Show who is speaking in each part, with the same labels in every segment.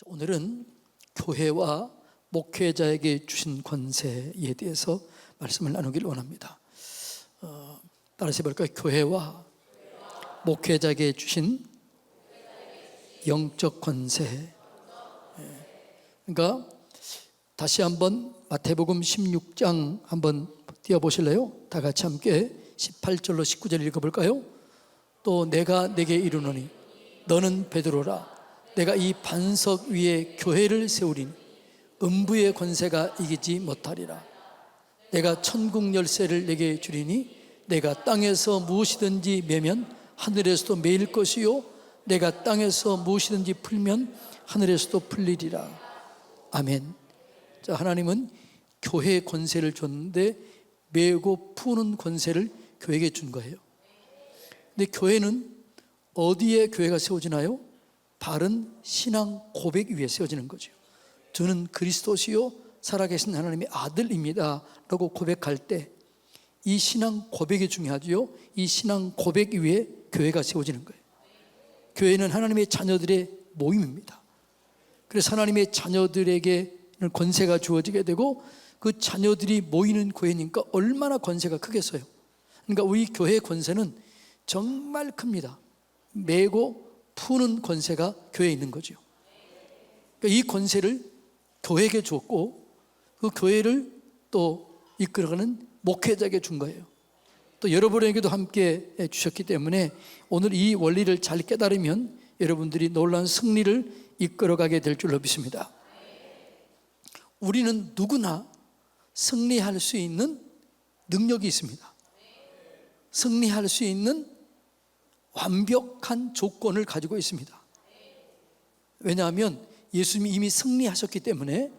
Speaker 1: 오늘은 교회와 목회자에게 주신 권세에 대해서 말씀을 나누기를 원합니다. 따라서 해볼까요? 교회와 목회자에게 주신 영적 권세. 그러니까 다시 한번 마태복음 16장 한번 띄워보실래요? 다 같이 함께 18절로 19절 읽어볼까요? 또 내가 내게 이르노니 너는 베드로라. 내가 이 반석 위에 교회를 세우리니 음부의 권세가 이기지 못하리라. 내가 천국 열쇠를 내게 주리니 내가 땅에서 무엇이든지 매면 하늘에서도 매일 것이요 내가 땅에서 무엇이든지 풀면 하늘에서도 풀리리라. 아멘. 자, 하나님은 교회의 권세를 줬는데 메고 푸는 권세를 교회에게 준 거예요. 근데 교회는 어디에 교회가 세워지나요? 바른 신앙 고백 위에 세워지는 거죠. 저는 그리스도시요 살아계신 하나님의 아들입니다 라고 고백할 때 이 신앙 고백이 중요하죠. 이 신앙 고백 위에 교회가 세워지는 거예요. 교회는 하나님의 자녀들의 모임입니다. 그래서 하나님의 자녀들에게는 권세가 주어지게 되고 그 자녀들이 모이는 교회니까 얼마나 권세가 크겠어요. 그러니까 우리 교회의 권세는 정말 큽니다. 메고 푸는 권세가 교회에 있는 거죠. 그러니까 이 권세를 교회에게 줬고 그 교회를 또 이끌어가는 목회자에게 준 거예요. 또 여러분에게도 함께 주셨기 때문에 오늘 이 원리를 잘 깨달으면 여러분들이 놀라운 승리를 이끌어가게 될 줄로 믿습니다. 우리는 누구나 승리할 수 있는 능력이 있습니다. 승리할 수 있는 완벽한 조건을 가지고 있습니다. 왜냐하면 예수님이 이미 승리하셨기 때문에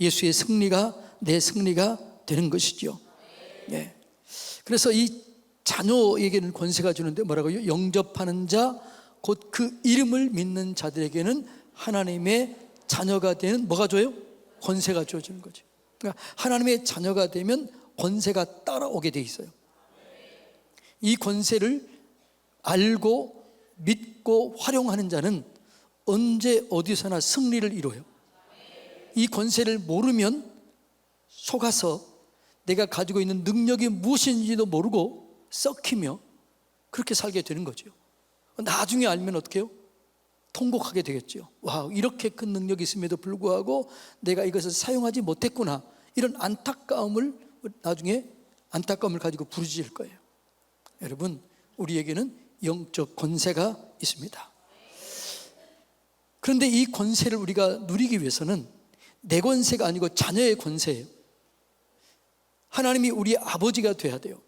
Speaker 1: 예수의 승리가 내 승리가 되는 것이죠. 네. 그래서 이 자녀에게는 권세가 주는데 뭐라고요? 영접하는 자, 곧 그 이름을 믿는 자들에게는 하나님의 자녀가 되는 뭐가 줘요? 권세가 주어지는 거죠. 그러니까 하나님의 자녀가 되면 권세가 따라오게 돼 있어요. 이 권세를 알고 믿고 활용하는 자는 언제 어디서나 승리를 이뤄요. 이 권세를 모르면 속아서 내가 가지고 있는 능력이 무엇인지도 모르고 썩히며 그렇게 살게 되는 거죠. 나중에 알면 어떻게 해요? 통곡하게 되겠죠. 와, 이렇게 큰 능력이 있음에도 불구하고 내가 이것을 사용하지 못했구나. 이런 안타까움을 나중에 안타까움을 가지고 부르짖을 거예요. 여러분, 우리에게는 영적 권세가 있습니다. 그런데 이 권세를 우리가 누리기 위해서는 내 권세가 아니고 자녀의 권세예요. 하나님이 우리 아버지가 돼야 돼요.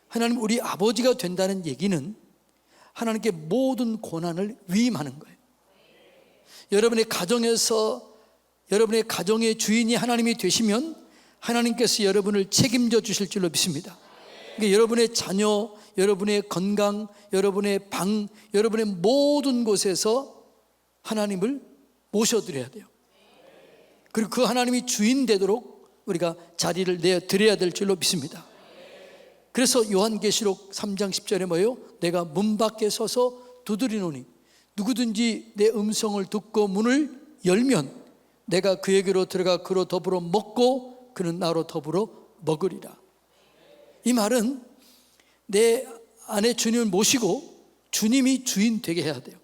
Speaker 1: 하나님 우리 아버지가 된다는 얘기는 하나님께 모든 고난을 위임하는 거예요. 여러분의 가정에서 여러분의 가정의 주인이 하나님이 되시면 하나님께서 여러분을 책임져 주실 줄로 믿습니다. 그러니까 여러분의 자녀, 여러분의 건강, 여러분의 방, 여러분의 모든 곳에서 하나님을 모셔드려야 돼요. 그리고 그 하나님이 주인 되도록 우리가 자리를 내어드려야 될 줄로 믿습니다. 그래서 요한계시록 3장 10절에 뭐예요? 내가 문 밖에 서서 두드리노니 누구든지 내 음성을 듣고 문을 열면 내가 그에게로 들어가 그로 더불어 먹고 그는 나로 더불어 먹으리라. 이 말은 내 안에 주님을 모시고 주님이 주인 되게 해야 돼요.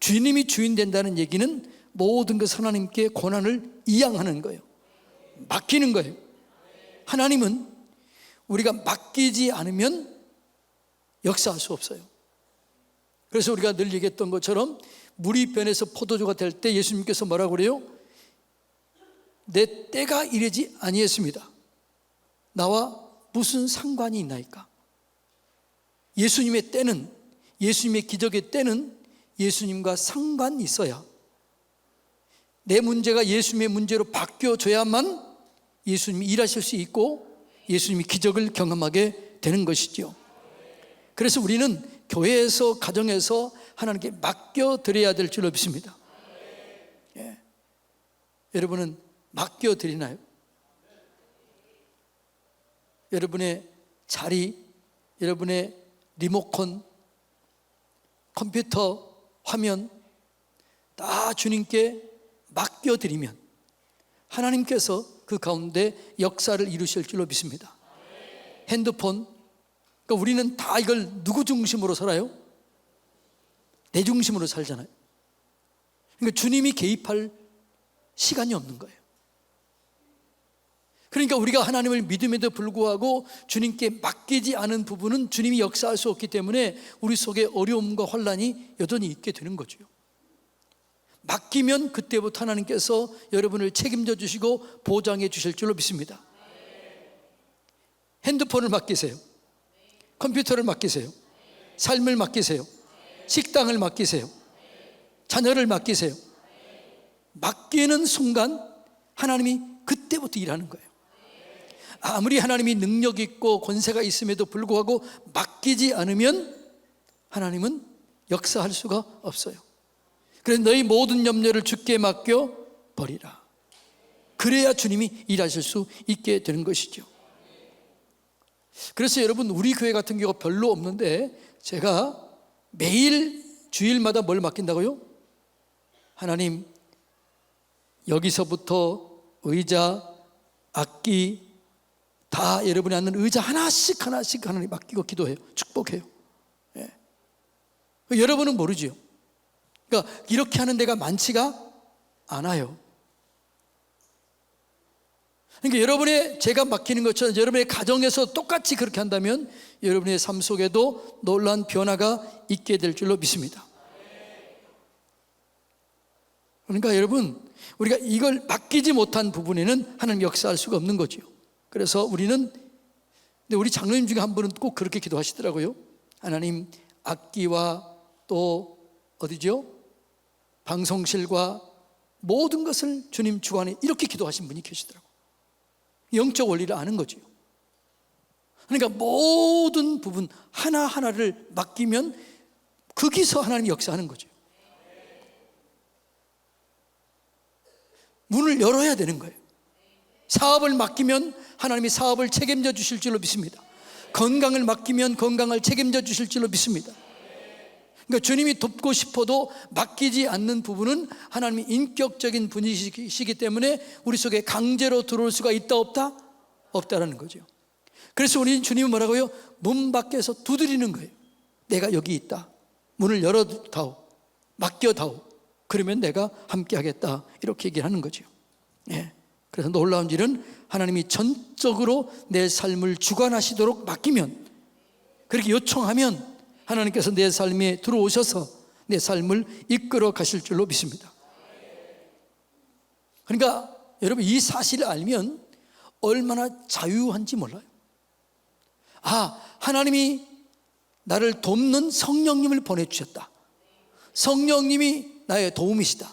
Speaker 1: 주님이 주인 된다는 얘기는 모든 것 하나님께 고난을 이양하는 거예요. 맡기는 거예요. 하나님은 우리가 맡기지 않으면 역사할 수 없어요. 그래서 우리가 늘 얘기했던 것처럼 물이 변해서 포도주가 될 때 예수님께서 뭐라고 그래요? 내 때가 이르지 아니했습니다. 나와 무슨 상관이 있나이까? 예수님의 때는, 예수님의 기적의 때는 예수님과 상관이 있어야, 내 문제가 예수님의 문제로 바뀌어져야만 예수님이 일하실 수 있고 예수님이 기적을 경험하게 되는 것이죠. 그래서 우리는 교회에서, 가정에서 하나님께 맡겨드려야 될 줄로 믿습니다. 예. 여러분은 맡겨드리나요? 여러분의 자리, 여러분의 리모컨, 컴퓨터, 화면, 다 주님께 맡겨드리면 하나님께서 그 가운데 역사를 이루실 줄로 믿습니다. 핸드폰, 그러니까 우리는 다 이걸 누구 중심으로 살아요? 내 중심으로 살잖아요. 그러니까 주님이 개입할 시간이 없는 거예요. 그러니까 우리가 하나님을 믿음에도 불구하고 주님께 맡기지 않은 부분은 주님이 역사할 수 없기 때문에 우리 속에 어려움과 혼란이 여전히 있게 되는 거죠. 맡기면 그때부터 하나님께서 여러분을 책임져 주시고 보장해 주실 줄로 믿습니다. 핸드폰을 맡기세요. 컴퓨터를 맡기세요. 삶을 맡기세요. 식당을 맡기세요. 자녀를 맡기세요. 맡기는 순간 하나님이 그때부터 일하는 거예요. 아무리 하나님이 능력 있고 권세가 있음에도 불구하고 맡기지 않으면 하나님은 역사할 수가 없어요. 그래서 너희 모든 염려를 주께 맡겨 버리라. 그래야 주님이 일하실 수 있게 되는 것이죠. 그래서 여러분, 우리 교회 같은 경우가 별로 없는데 제가 매일 주일마다 뭘 맡긴다고요? 하나님, 여기서부터 의자, 악기 다 여러분이 앉는 의자 하나씩 하나님 맡기고 기도해요. 축복해요. 예. 여러분은 모르죠. 그러니까 이렇게 하는 데가 많지가 않아요. 그러니까 여러분의, 제가 맡기는 것처럼 여러분의 가정에서 똑같이 그렇게 한다면 여러분의 삶 속에도 놀라운 변화가 있게 될 줄로 믿습니다. 그러니까 여러분, 우리가 이걸 맡기지 못한 부분에는 하나님 역사할 수가 없는 거죠. 그래서 우리는, 근데 우리 장로님 중에 한 분은 꼭 그렇게 기도하시더라고요. 하나님, 악기와 또 어디죠? 방송실과 모든 것을 주님 주관에, 이렇게 기도하신 분이 계시더라고요. 영적 원리를 아는 거죠. 그러니까 모든 부분 하나하나를 맡기면 거기서 하나님이 역사하는 거죠. 문을 열어야 되는 거예요. 사업을 맡기면 하나님이 사업을 책임져 주실 줄로 믿습니다. 건강을 맡기면 건강을 책임져 주실 줄로 믿습니다. 그러니까 주님이 돕고 싶어도 맡기지 않는 부분은 하나님이 인격적인 분이시기 때문에 우리 속에 강제로 들어올 수가 있다 없다? 없다라는 거죠. 그래서 우리 주님은 뭐라고요? 문 밖에서 두드리는 거예요. 내가 여기 있다. 문을 열어다오. 맡겨다오. 그러면 내가 함께 하겠다. 이렇게 얘기를 하는 거죠. 예. 그래서 놀라운 일은 하나님이 전적으로 내 삶을 주관하시도록 맡기면, 그렇게 요청하면 하나님께서 내 삶에 들어오셔서 내 삶을 이끌어 가실 줄로 믿습니다. 그러니까 여러분, 이 사실을 알면 얼마나 자유한지 몰라요. 하나님이 나를 돕는 성령님을 보내주셨다. 성령님이 나의 도움이시다.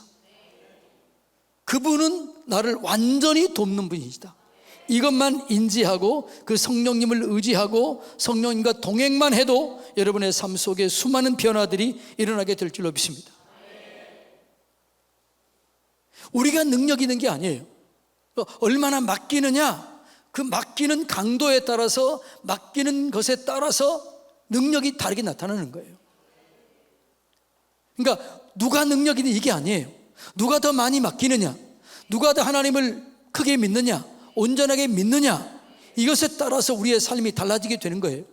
Speaker 1: 그분은 나를 완전히 돕는 분이시다. 이것만 인지하고 그 성령님을 의지하고 성령님과 동행만 해도 여러분의 삶 속에 수많은 변화들이 일어나게 될 줄로 믿습니다. 우리가 능력 있는 게 아니에요. 얼마나 맡기느냐, 그 맡기는 강도에 따라서, 맡기는 것에 따라서 능력이 다르게 나타나는 거예요. 그러니까 누가 능력 있는 이게 아니에요. 누가 더 많이 맡기느냐, 누가 더 하나님을 크게 믿느냐, 온전하게 믿느냐, 이것에 따라서 우리의 삶이 달라지게 되는 거예요.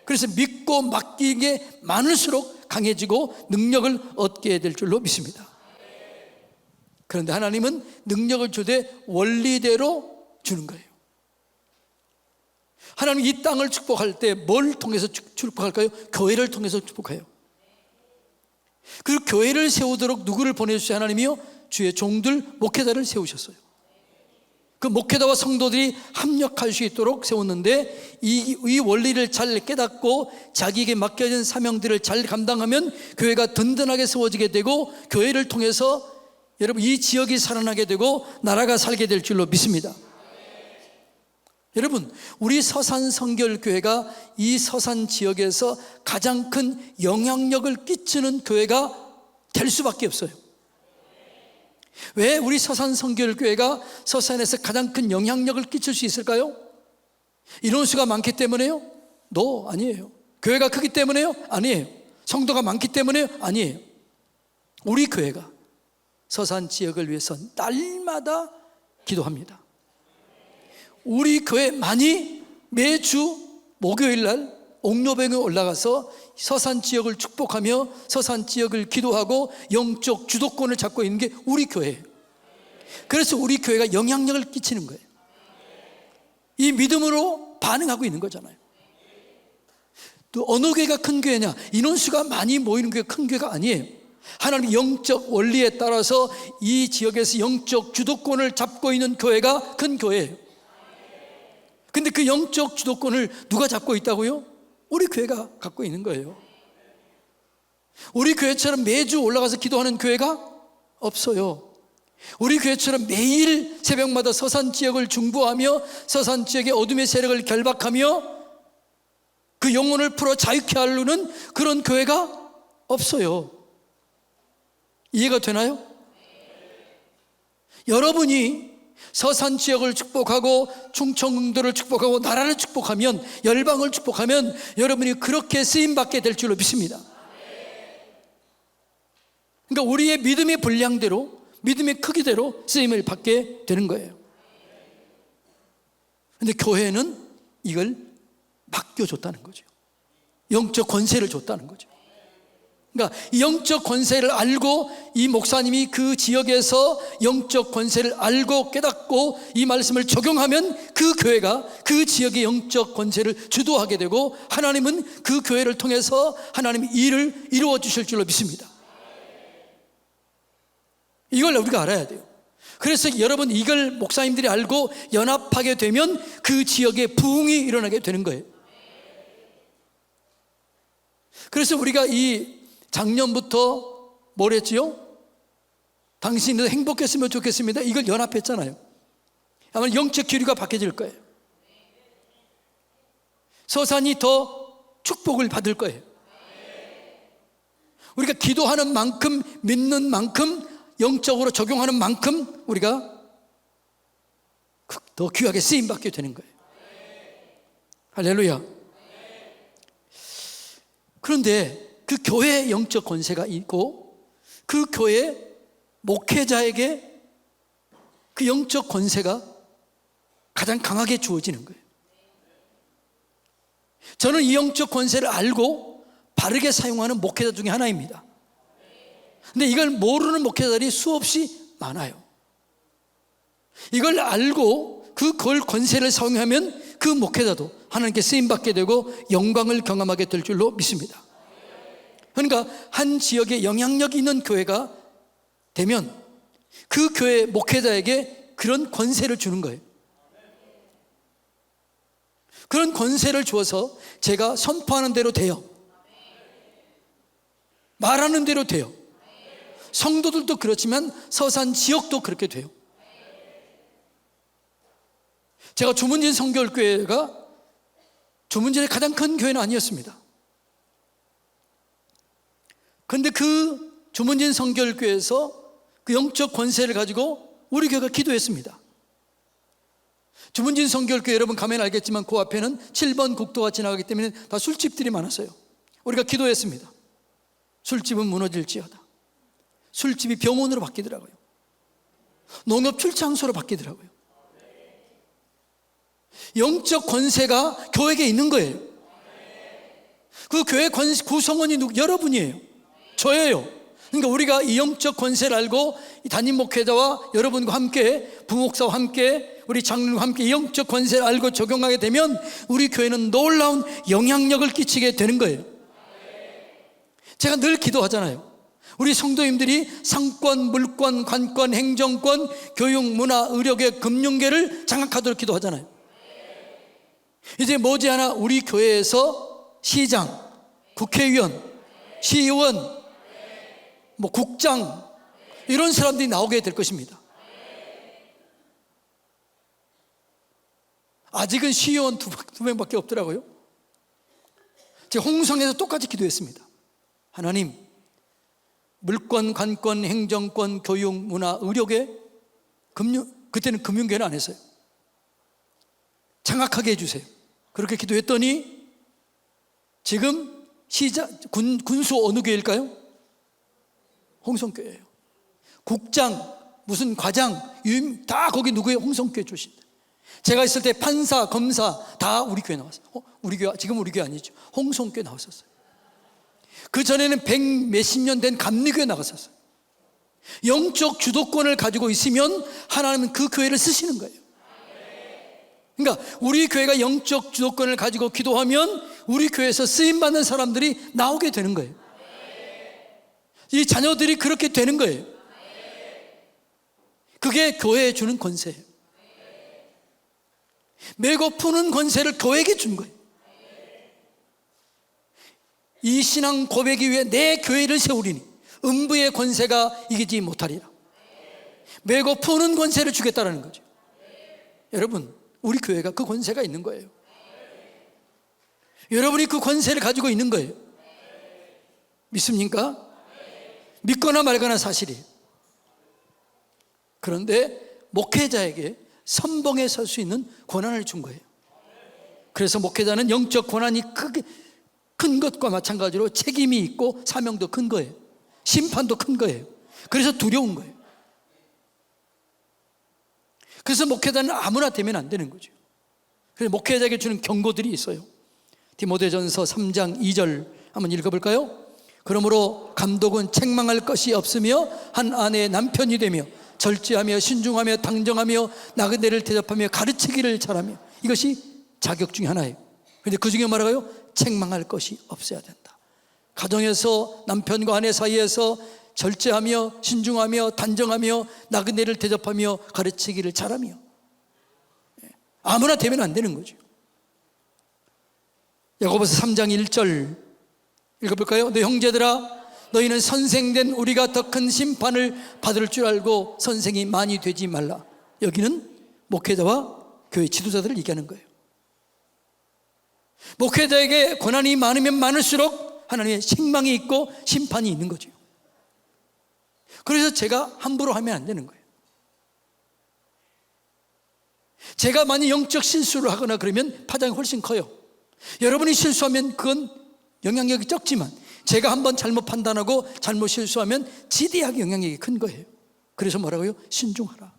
Speaker 1: 그래서 믿고 맡기는 게 많을수록 강해지고 능력을 얻게 될 줄로 믿습니다. 그런데 하나님은 능력을 주되 원리대로 주는 거예요. 하나님 이 땅을 축복할 때 뭘 통해서 축복할까요? 교회를 통해서 축복해요. 그리고 교회를 세우도록 누구를 보내주셔야 하나님이요? 주의 종들, 목회자를 세우셨어요. 그 목회자와 성도들이 합력할 수 있도록 세웠는데, 이 원리를 잘 깨닫고 자기에게 맡겨진 사명들을 잘 감당하면 교회가 든든하게 세워지게 되고, 교회를 통해서 여러분 이 지역이 살아나게 되고 나라가 살게 될 줄로 믿습니다. 여러분, 우리 서산 성결교회가 이 서산 지역에서 가장 큰 영향력을 끼치는 교회가 될 수밖에 없어요. 왜 우리 서산 성결교회가 서산에서 가장 큰 영향력을 끼칠 수 있을까요? 인원수가 많기 때문에요? 아니에요. 교회가 크기 때문에요? 아니에요. 성도가 많기 때문에요? 아니에요. 우리 교회가 서산 지역을 위해서 날마다 기도합니다. 우리 교회만이 매주 목요일 날 옥로병에 올라가서 서산 지역을 축복하며 서산 지역을 기도하고 영적 주도권을 잡고 있는 게 우리 교회예요. 그래서 우리 교회가 영향력을 끼치는 거예요. 이 믿음으로 반응하고 있는 거잖아요. 또 어느 교회가 큰 교회냐? 인원수가 많이 모이는 교회가 큰 교회가 아니에요. 하나님의 영적 원리에 따라서 이 지역에서 영적 주도권을 잡고 있는 교회가 큰 교회예요. 근데 그 영적 주도권을 누가 잡고 있다고요? 우리 교회가 갖고 있는 거예요. 우리 교회처럼 매주 올라가서 기도하는 교회가 없어요. 우리 교회처럼 매일 새벽마다 서산 지역을 중보하며 서산 지역의 어둠의 세력을 결박하며 그 영혼을 풀어 자유케 하려는 그런 교회가 없어요. 이해가 되나요? 여러분이 서산 지역을 축복하고 충청도를 축복하고 나라를 축복하면, 열방을 축복하면 여러분이 그렇게 쓰임받게 될 줄로 믿습니다. 그러니까 우리의 믿음의 분량대로, 믿음의 크기대로 쓰임을 받게 되는 거예요. 그런데 교회는 이걸 맡겨줬다는 거죠. 영적 권세를 줬다는 거죠. 그러니까 이 영적 권세를 알고 이 목사님이 그 지역에서 영적 권세를 알고 깨닫고 이 말씀을 적용하면 그 교회가 그 지역의 영적 권세를 주도하게 되고 하나님은 그 교회를 통해서 하나님의 일을 이루어 주실 줄로 믿습니다. 이걸 우리가 알아야 돼요. 그래서 여러분, 이걸 목사님들이 알고 연합하게 되면 그 지역에 부흥이 일어나게 되는 거예요. 그래서 우리가 이 작년부터 뭘 했지요? 당신도 행복했으면 좋겠습니다. 이걸 연합했잖아요. 아마 영적 기류가 바뀌어질 거예요. 서산이 더 축복을 받을 거예요. 우리가 기도하는 만큼, 믿는 만큼, 영적으로 적용하는 만큼 우리가 더 귀하게 쓰임받게 되는 거예요. 할렐루야. 그런데 그 교회의 영적 권세가 있고 그 교회 목회자에게 그 영적 권세가 가장 강하게 주어지는 거예요. 저는 이 영적 권세를 알고 바르게 사용하는 목회자 중에 하나입니다. 근데 이걸 모르는 목회자들이 수없이 많아요. 이걸 알고 그걸 권세를 사용하면 그 목회자도 하나님께 쓰임받게 되고 영광을 경험하게 될 줄로 믿습니다. 그러니까 한 지역에 영향력 있는 교회가 되면 그 교회 목회자에게 그런 권세를 주는 거예요. 그런 권세를 주어서 제가 선포하는 대로 돼요. 말하는 대로 돼요. 성도들도 그렇지만 서산 지역도 그렇게 돼요. 제가 주문진 성결교회가 주문진의 가장 큰 교회는 아니었습니다. 그런데 그 주문진 성결교회에서 그 영적 권세를 가지고 우리 교회가 기도했습니다. 주문진 성결교회 여러분 가면 알겠지만 그 앞에는 7번 국도가 지나가기 때문에 다 술집들이 많았어요. 우리가 기도했습니다. 술집은 무너질지어다. 술집이 병원으로 바뀌더라고요. 농업 출장소로 바뀌더라고요. 영적 권세가 교회에 있는 거예요. 그 교회 구성원이 여러분이에요. 저예요. 그러니까 우리가 이 영적 권세를 알고 이 담임 목회자와 여러분과 함께, 부목사와 함께, 우리 장로와 함께 이 영적 권세를 알고 적용하게 되면 우리 교회는 놀라운 영향력을 끼치게 되는 거예요. 제가 늘 기도하잖아요. 우리 성도님들이 상권, 물권, 관권, 행정권, 교육, 문화, 의료계, 금융계를 장악하도록 기도하잖아요. 이제 머지않아 우리 교회에서 시장, 국회의원, 시의원, 국장 이런 사람들이 나오게 될 것입니다. 아직은 시의원 두 명밖에 없더라고요. 제가 홍성에서 똑같이 기도했습니다. 하나님, 물권, 관권, 행정권, 교육, 문화, 의료계, 그때는 금융계는 안 했어요. 장악하게 해주세요. 그렇게 기도했더니 지금 군수 어느 교회일까요? 홍성교회예요. 국장, 무슨 과장, 다 거기 누구예요? 홍성교회 출신. 제가 있을 때 판사, 검사 다 우리 교회 나왔어요. 우리 교회, 지금 우리 교회 아니죠. 홍성교회 나왔었어요. 그 전에는 100 몇십 년 된 감리교회 나갔었어요. 영적 주도권을 가지고 있으면 하나님은 그 교회를 쓰시는 거예요. 그러니까 우리 교회가 영적 주도권을 가지고 기도하면 우리 교회에서 쓰임받는 사람들이 나오게 되는 거예요. 이 자녀들이 그렇게 되는 거예요. 그게 교회에 주는 권세예요. 메고 푸는 권세를 교회에게 준 거예요. 이 신앙 고백이 위해 내 교회를 세우리니 음부의 권세가 이기지 못하리라. 메고 푸는 권세를 주겠다라는 거죠. 여러분, 우리 교회가 그 권세가 있는 거예요. 여러분이 그 권세를 가지고 있는 거예요. 믿습니까? 믿거나 말거나 사실이에요. 그런데 목회자에게 선봉에 설 수 있는 권한을 준 거예요. 그래서 목회자는 영적 권한이 크게 큰 것과 마찬가지로 책임이 있고 사명도 큰 거예요. 심판도 큰 거예요. 그래서 두려운 거예요. 그래서 목회자는 아무나 되면 안 되는 거죠. 그래서 목회자에게 주는 경고들이 있어요. 디모데전서 3장 2절 한번 읽어볼까요? 그러므로 감독은 책망할 것이 없으며 한 아내의 남편이 되며 절제하며 신중하며 당정하며 나그네를 대접하며 가르치기를 잘하며, 이것이 자격 중에 하나예요. 그런데 그 중에 뭐라고요? 책망할 것이 없어야 된다. 가정에서 남편과 아내 사이에서 절제하며 신중하며 단정하며 나그네를 대접하며 가르치기를 잘하며, 아무나 되면 안 되는 거죠. 야고보서 3장 1절 읽어볼까요? 너 형제들아, 너희는 선생된 우리가 더 큰 심판을 받을 줄 알고 선생이 많이 되지 말라. 여기는 목회자와 교회 지도자들을 얘기하는 거예요. 목회자에게 권한이 많으면 많을수록 하나님의 책망이 있고 심판이 있는 거죠. 그래서 제가 함부로 하면 안 되는 거예요. 제가 만약 영적 실수를 하거나 그러면 파장이 훨씬 커요. 여러분이 실수하면 그건 영향력이 적지만 제가 한번 잘못 판단하고 잘못 실수하면 지대하게 영향력이 큰 거예요. 그래서 뭐라고요? 신중하라,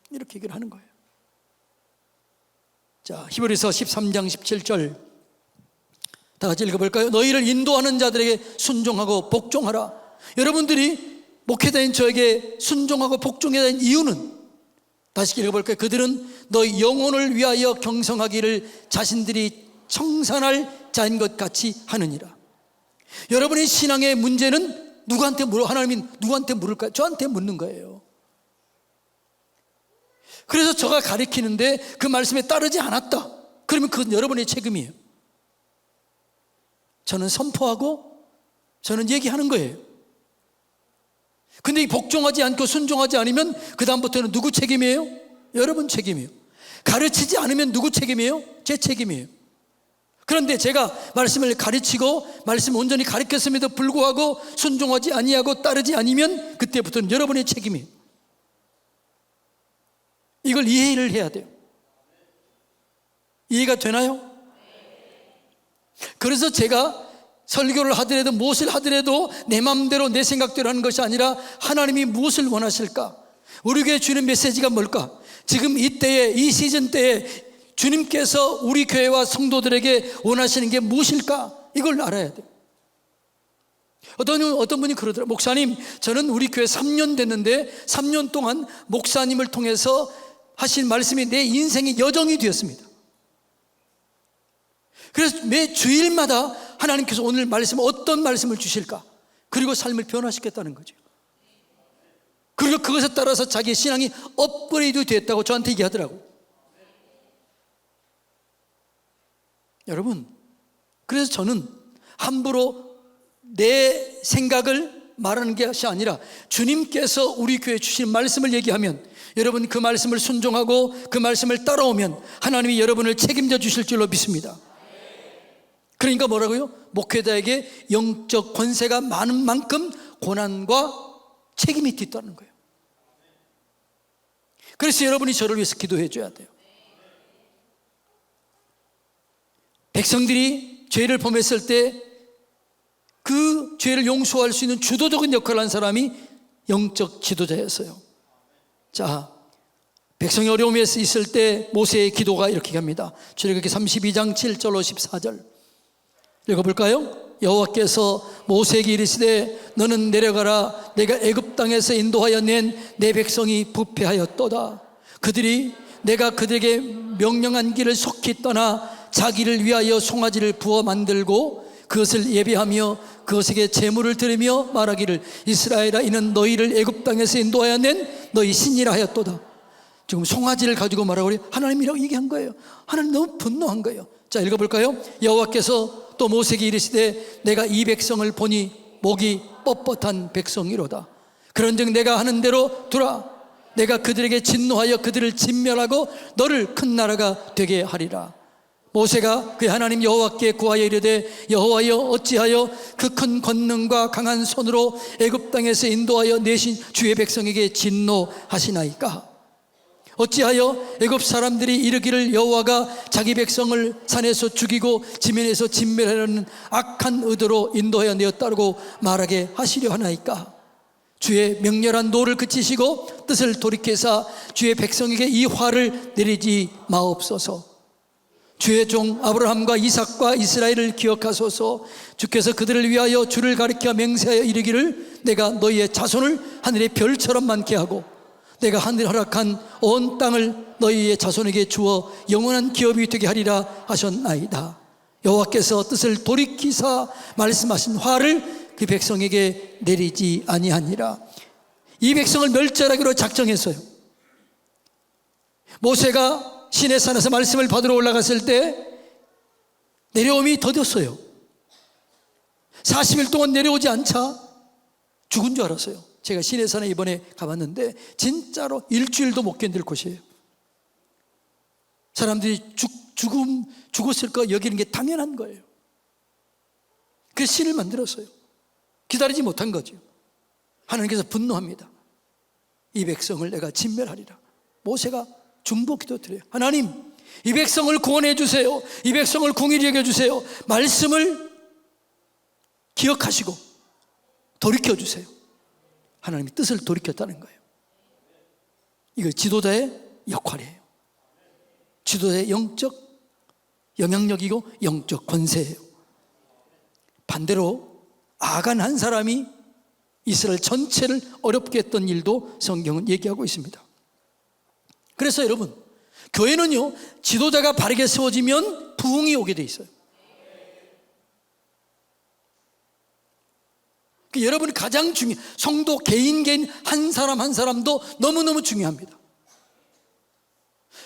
Speaker 1: 이렇게 얘기를 하는 거예요. 자, 히브리서 13장 17절 다 같이 읽어볼까요? 너희를 인도하는 자들에게 순종하고 복종하라. 여러분들이 목회자인 저에게 순종하고 복종해야 하는 이유는, 다시 읽어볼까요? 그들은 너희 영혼을 위하여 경성하기를 자신들이 청산할 자인 것 같이 하느니라. 여러분의 신앙의 문제는 누구한테 물어? 하나님이 누구한테 물을까요? 저한테 묻는 거예요. 그래서 저가 가르치는데 그 말씀에 따르지 않았다, 그러면 그건 여러분의 책임이에요. 저는 선포하고 저는 얘기하는 거예요. 근데 복종하지 않고 순종하지 않으면 그 다음부터는 누구 책임이에요? 여러분 책임이에요. 가르치지 않으면 누구 책임이에요? 제 책임이에요. 그런데 제가 말씀을 가르치고 말씀 온전히 가르쳤음에도 불구하고 순종하지 아니하고 따르지 않으면 그때부터는 여러분의 책임이에요. 이걸 이해를 해야 돼요. 이해가 되나요? 그래서 제가 설교를 하더라도 무엇을 하더라도 내 마음대로 내 생각대로 하는 것이 아니라 하나님이 무엇을 원하실까? 우리에게 주는 메시지가 뭘까? 지금 이때에, 이 시즌 때에 주님께서 우리 교회와 성도들에게 원하시는 게 무엇일까? 이걸 알아야 돼요. 어떤 분이 그러더라고요. 목사님, 저는 우리 교회 3년 됐는데 3년 동안 목사님을 통해서 하신 말씀이 내 인생의 여정이 되었습니다. 그래서 매 주일마다 하나님께서 오늘 말씀, 어떤 말씀을 주실까? 그리고 삶을 변화시켰다는 거죠. 그리고 그것에 따라서 자기의 신앙이 업그레이드 됐다고 저한테 얘기하더라고요. 여러분, 그래서 저는 함부로 내 생각을 말하는 것이 아니라 주님께서 우리 교회에 주신 말씀을 얘기하면, 여러분 그 말씀을 순종하고 그 말씀을 따라오면 하나님이 여러분을 책임져 주실 줄로 믿습니다. 그러니까 뭐라고요? 목회자에게 영적 권세가 많은 만큼 고난과 책임이 뒤따르는 거예요. 그래서 여러분이 저를 위해서 기도해 줘야 돼요. 백성들이 죄를 범했을 때 그 죄를 용서할 수 있는 주도적인 역할을 한 사람이 영적 지도자였어요. 자, 백성이 어려움에 있을 때 모세의 기도가 이렇게 합니다. 출애굽기 32장 7절로 14절 읽어볼까요? 여호와께서 모세에게 이르시되 너는 내려가라. 내가 애굽 땅에서 인도하여 낸 내 백성이 부패하였도다. 그들이 내가 그들에게 명령한 길을 속히 떠나 자기를 위하여 송아지를 부어 만들고 그것을 예배하며 그것에게 제물을 드리며 말하기를 이스라엘아 이는 너희를 애굽 땅에서 인도하여 낸 너희 신이라 하였도다. 지금 송아지를 가지고 말하고 하나님이라고 얘기한 거예요. 하나님 너무 분노한 거예요. 자, 읽어볼까요? 여호와께서 또 모세에게 이르시되 내가 이 백성을 보니 목이 뻣뻣한 백성이로다. 그런즉 내가 하는 대로 두라. 내가 그들에게 진노하여 그들을 진멸하고 너를 큰 나라가 되게 하리라. 모세가 그 하나님 여호와께 구하여 이르되 여호와여 어찌하여 그 큰 권능과 강한 손으로 애굽 땅에서 인도하여 내신 주의 백성에게 진노하시나이까? 어찌하여 애굽 사람들이 이르기를 여호와가 자기 백성을 산에서 죽이고 지면에서 진멸하려는 악한 의도로 인도하여 내었다고 말하게 하시려 하나이까? 주의 명렬한 노를 그치시고 뜻을 돌이켜사 주의 백성에게 이 화를 내리지 마옵소서. 주의 종 아브라함과 이삭과 이스라엘을 기억하소서. 주께서 그들을 위하여 주를 가리켜 맹세하여 이르기를 내가 너희의 자손을 하늘의 별처럼 많게 하고 내가 하늘 허락한 온 땅을 너희의 자손에게 주어 영원한 기업이 되게 하리라 하셨나이다. 여호와께서 뜻을 돌이키사 말씀하신 화를 그 백성에게 내리지 아니하니라. 이 백성을 멸절하기로 작정했어요. 모세가 시내산에서 말씀을 받으러 올라갔을 때 내려옴이 더뎠어요. 40일 동안 내려오지 않자 죽은 줄 알았어요. 제가 시내산에 이번에 가봤는데 진짜로 일주일도 못 견딜 곳이에요. 사람들이 죽었을 거 여기는 게 당연한 거예요. 그 신을 만들었어요. 기다리지 못한 거죠. 하나님께서 분노합니다. 이 백성을 내가 진멸하리라. 모세가 중보 기도 드려요. 하나님, 이 백성을 구원해 주세요. 이 백성을 공의히 여겨 주세요. 말씀을 기억하시고 돌이켜 주세요. 하나님이 뜻을 돌이켰다는 거예요. 이거 지도자의 역할이에요. 지도자의 영적 영향력이고 영적 권세예요. 반대로 아간 한 사람이 이스라엘 전체를 어렵게 했던 일도 성경은 얘기하고 있습니다. 그래서 여러분, 교회는요 지도자가 바르게 세워지면 부흥이 오게 돼 있어요. 여러분이 가장 성도 개인 한 사람 한 사람도 너무너무 중요합니다.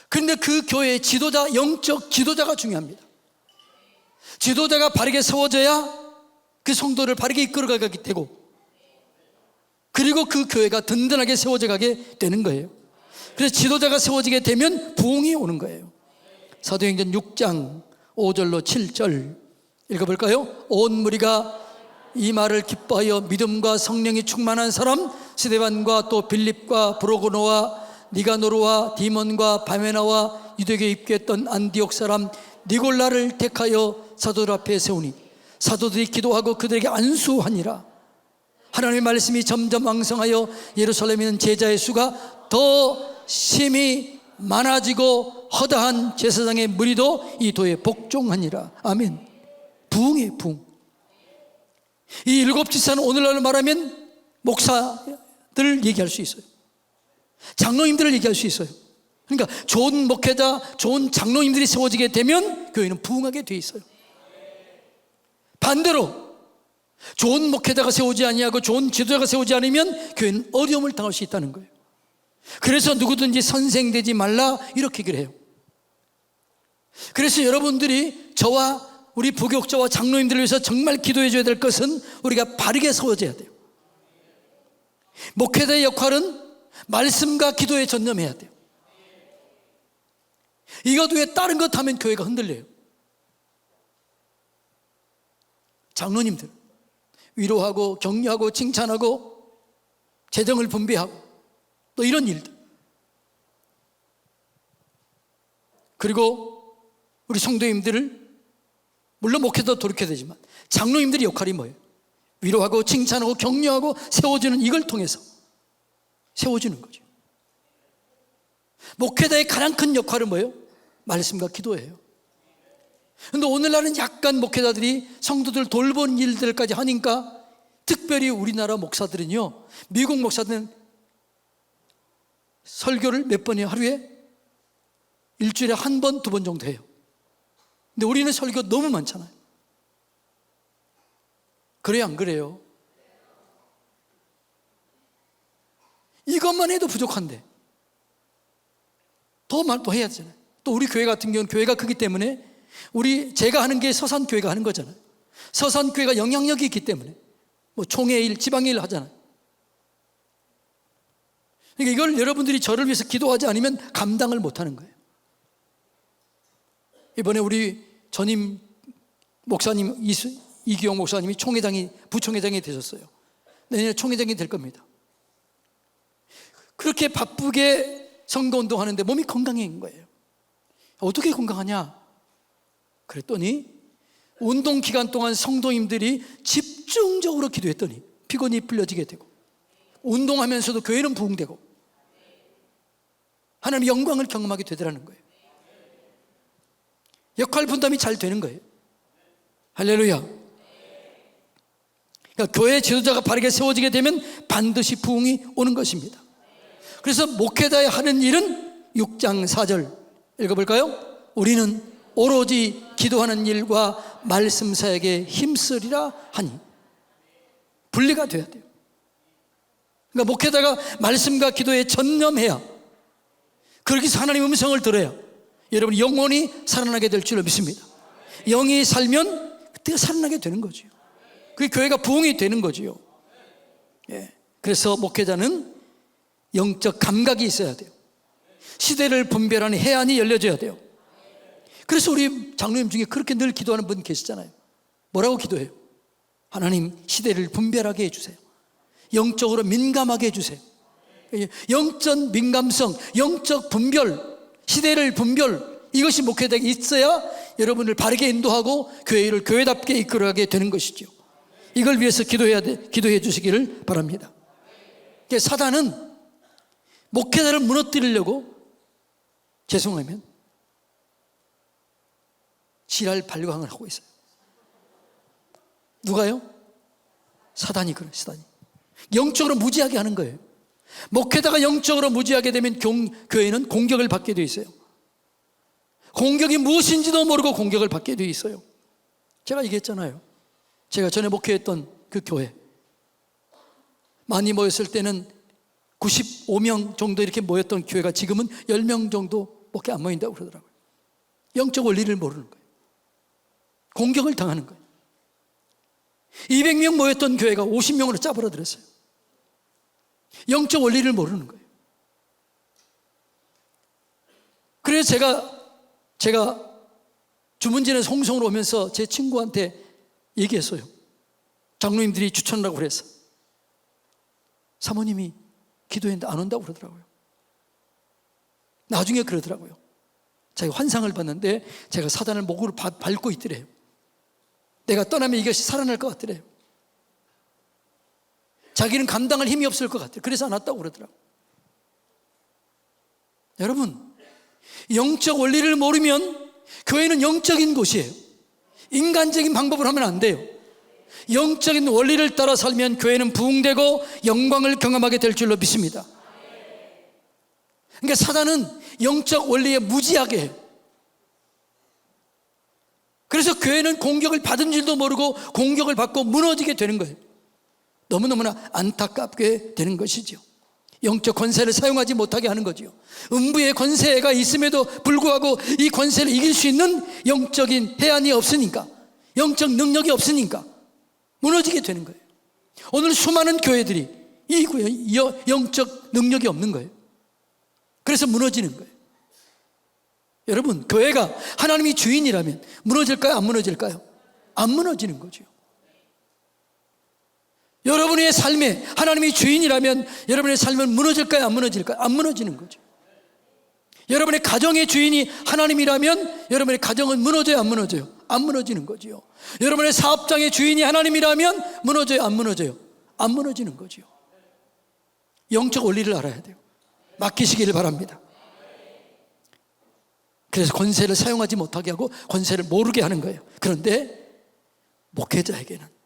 Speaker 1: 그런데 그 교회의 지도자, 영적 지도자가 중요합니다. 지도자가 바르게 세워져야 그 성도를 바르게 이끌어가게 되고, 그리고 그 교회가 든든하게 세워져 가게 되는 거예요. 그래서 지도자가 세워지게 되면 부흥이 오는 거예요. 사도행전 6장 5절로 7절 읽어볼까요? 온 무리가 이 말을 기뻐하여 믿음과 성령이 충만한 사람 스데반과 또 빌립과 브로고노와 니가노르와 디몬과 바메나와 유대교에 입교했던 안디옥 사람 니골라를 택하여 사도들 앞에 세우니 사도들이 기도하고 그들에게 안수하니라. 하나님의 말씀이 점점 왕성하여 예루살렘에 있는 제자의 수가 더 심히 많아지고 허다한 제사장의 무리도 이 도에 복종하니라. 아멘. 부흥이에요, 부흥. 이 일곱 지사는 오늘날 말하면 목사들을 얘기할 수 있어요. 장로님들을 얘기할 수 있어요. 그러니까 좋은 목회자, 좋은 장로님들이 세워지게 되면 교회는 부흥하게 돼 있어요. 반대로 좋은 목회자가 세우지 아니하고 좋은 지도자가 세우지 않으면 교회는 어려움을 당할 수 있다는 거예요. 그래서 누구든지 선생 되지 말라 이렇게 얘기를 해요. 그래서 여러분들이 저와 우리 부교육자와 장로님들을 위해서 정말 기도해 줘야 될 것은 우리가 바르게 세워져야 돼요. 목회자의 역할은 말씀과 기도에 전념해야 돼요. 이것 외에 다른 것 하면 교회가 흔들려요. 장로님들 위로하고 격려하고 칭찬하고 재정을 분배하고 또 이런 일들, 그리고 우리 성도님들을 물론 목회도 돌이켜야 되지만 장로님들의 역할이 뭐예요? 위로하고 칭찬하고 격려하고 세워주는 이걸 통해서 세워주는 거죠. 목회자의 가장 큰 역할은 뭐예요? 말씀과 기도예요. 그런데 오늘날은 약간 목회자들이 성도들 돌보는 일들까지 하니까, 특별히 우리나라 목사들은요, 미국 목사들은 설교를 몇 번이에요? 하루에? 일주일에 한 번, 두 번 정도 해요. 근데 우리는 설교 너무 많잖아요. 그래요, 안 그래요? 이것만 해도 부족한데 더 해야 되잖아요. 또 우리 교회 같은 경우는 교회가 크기 때문에 제가 하는 게 서산교회가 하는 거잖아요. 서산교회가 영향력이 있기 때문에 뭐 총회 일, 지방회 일 하잖아요. 그러니까 이걸 여러분들이 저를 위해서 기도하지 않으면 감당을 못 하는 거예요. 이번에 우리 전임 목사님 이기용 목사님이 부총회장이 되셨어요. 내년에 총회장이 될 겁니다. 그렇게 바쁘게 선거운동 하는데 몸이 건강한 거예요. 어떻게 건강하냐? 그랬더니 운동 기간 동안 성도님들이 집중적으로 기도했더니 피곤이 풀려지게 되고, 운동하면서도 교회는 부흥되고 하나님의 영광을 경험하게 되더라는 거예요. 역할 분담이 잘 되는 거예요. 할렐루야. 그러니까 교회 지도자가 바르게 세워지게 되면 반드시 부흥이 오는 것입니다. 그래서 목회자의 하는 일은 6장 4절 읽어볼까요? 우리는 오로지 기도하는 일과 말씀 사역에 힘쓰리라 하니. 분리가 돼야 돼요. 그러니까 목회자가 말씀과 기도에 전념해야, 그렇게 해서 하나님의 음성을 들어야 여러분이 영원히 살아나게 될 줄로 믿습니다. 영이 살면 그때가 살아나게 되는 거죠. 그게 교회가 부흥이 되는 거죠. 예. 그래서 목회자는 영적 감각이 있어야 돼요. 시대를 분별하는 해안이 열려져야 돼요. 그래서 우리 장로님 중에 그렇게 늘 기도하는 분 계시잖아요. 뭐라고 기도해요? 하나님, 시대를 분별하게 해주세요. 영적으로 민감하게 해주세요. 영적 민감성, 영적 분별, 시대를 분별, 이것이 목회자에게 있어야 여러분을 바르게 인도하고 교회를 교회답게 이끌어가게 되는 것이죠. 이걸 위해서 기도해 주시기를 바랍니다. 사단은 목회자를 무너뜨리려고, 죄송하면 지랄 발광을 하고 있어요. 누가요? 사단이 그래요. 사단이 영적으로 무지하게 하는 거예요. 목회자가 영적으로 무지하게 되면 교회는 공격을 받게 돼 있어요. 공격이 무엇인지도 모르고 공격을 받게 돼 있어요. 제가 얘기했잖아요. 제가 전에 목회했던 그 교회, 많이 모였을 때는 95명 정도 이렇게 모였던 교회가 지금은 10명 정도밖에 안 모인다고 그러더라고요. 영적 원리를 모르는 거예요. 공격을 당하는 거예요. 200명 모였던 교회가 50명으로 짜부러들었어요. 영적 원리를 모르는 거예요. 그래서 제가 주문진에 홍성으로 오면서 제 친구한테 얘기했어요. 장로님들이 추천하라고 그래서. 사모님이 기도했는데 안 온다고 그러더라고요. 나중에 그러더라고요. 자기 환상을 봤는데 제가 사단을 목으로 밟고 있더래요. 내가 떠나면 이것이 살아날 것 같더래요. 자기는 감당할 힘이 없을 것 같아요. 그래서 안 왔다고 그러더라고요. 여러분, 영적 원리를 모르면 교회는 영적인 곳이에요. 인간적인 방법을 하면 안 돼요. 영적인 원리를 따라 살면 교회는 부흥되고 영광을 경험하게 될 줄로 믿습니다. 그러니까 사단은 영적 원리에 무지하게 해요. 그래서 교회는 공격을 받은 줄도 모르고 공격을 받고 무너지게 되는 거예요. 너무너무나 안타깝게 되는 것이죠. 영적 권세를 사용하지 못하게 하는 거죠. 음부의 권세가 있음에도 불구하고 이 권세를 이길 수 있는 영적인 해안이 없으니까, 영적 능력이 없으니까 무너지게 되는 거예요. 오늘 수많은 교회들이 이 영적 능력이 없는 거예요. 그래서 무너지는 거예요. 여러분, 교회가 하나님이 주인이라면 무너질까요? 안 무너질까요? 안 무너지는 거죠. 여러분의 삶에 하나님이 주인이라면 여러분의 삶은 무너질까요? 안 무너질까요? 안 무너지는 거죠. 여러분의 가정의 주인이 하나님이라면 여러분의 가정은 무너져요? 안 무너져요? 안 무너지는 거죠. 여러분의 사업장의 주인이 하나님이라면 무너져요? 안 무너져요? 안 무너지는 거죠. 영적 원리를 알아야 돼요. 맡기시기를 바랍니다. 그래서 권세를 사용하지 못하게 하고 권세를 모르게 하는 거예요. 그런데 목회자에게는,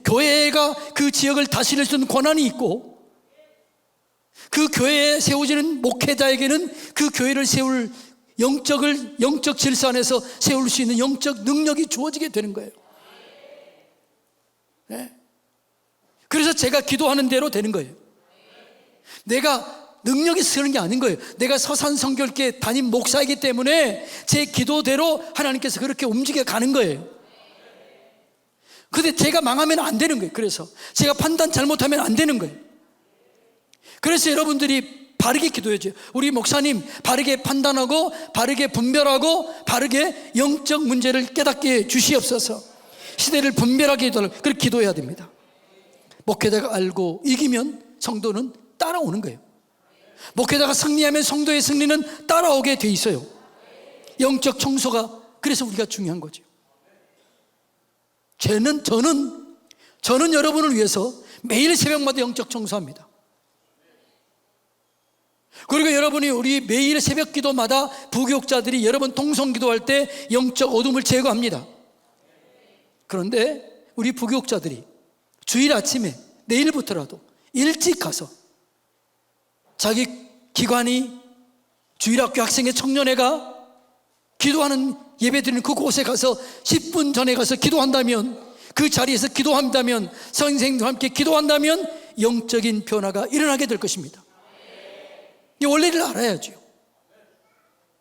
Speaker 1: 교회가 그 지역을 다스릴 수 있는 권한이 있고, 그 교회에 세워지는 목회자에게는 그 교회를 세울 영적 질서 안에서 세울 수 있는 영적 능력이 주어지게 되는 거예요. 네. 그래서 제가 기도하는 대로 되는 거예요. 내가 능력이 쓰는 게 아닌 거예요. 내가 서산성결교회 담임 목사이기 때문에 제 기도대로 하나님께서 그렇게 움직여 가는 거예요. 근데 제가 망하면 안 되는 거예요. 그래서 제가 판단 잘못하면 안 되는 거예요. 그래서 여러분들이 바르게 기도해줘요. 우리 목사님 바르게 판단하고 바르게 분별하고 바르게 영적 문제를 깨닫게 주시옵소서. 시대를 분별하게 해달라고 그렇게 기도해야 됩니다. 목회자가 알고 이기면 성도는 따라오는 거예요. 목회자가 승리하면 성도의 승리는 따라오게 돼 있어요. 영적 청소가 그래서 우리가 중요한 거죠. 저는 여러분을 위해서 매일 새벽마다 영적 청소합니다. 그리고 여러분이 우리 매일 새벽 기도마다 부교육자들이 여러분 통성 기도할 때 영적 어둠을 제거합니다. 그런데 우리 부교육자들이 주일 아침에 내일부터라도 일찍 가서 자기 기관이 주일학교 학생회 청년회가 기도하는 예배드리는 그곳에 가서 10분 전에 가서 기도한다면, 그 자리에서 기도한다면, 선생님과 함께 기도한다면 영적인 변화가 일어나게 될 것입니다. 이 원리를 알아야죠.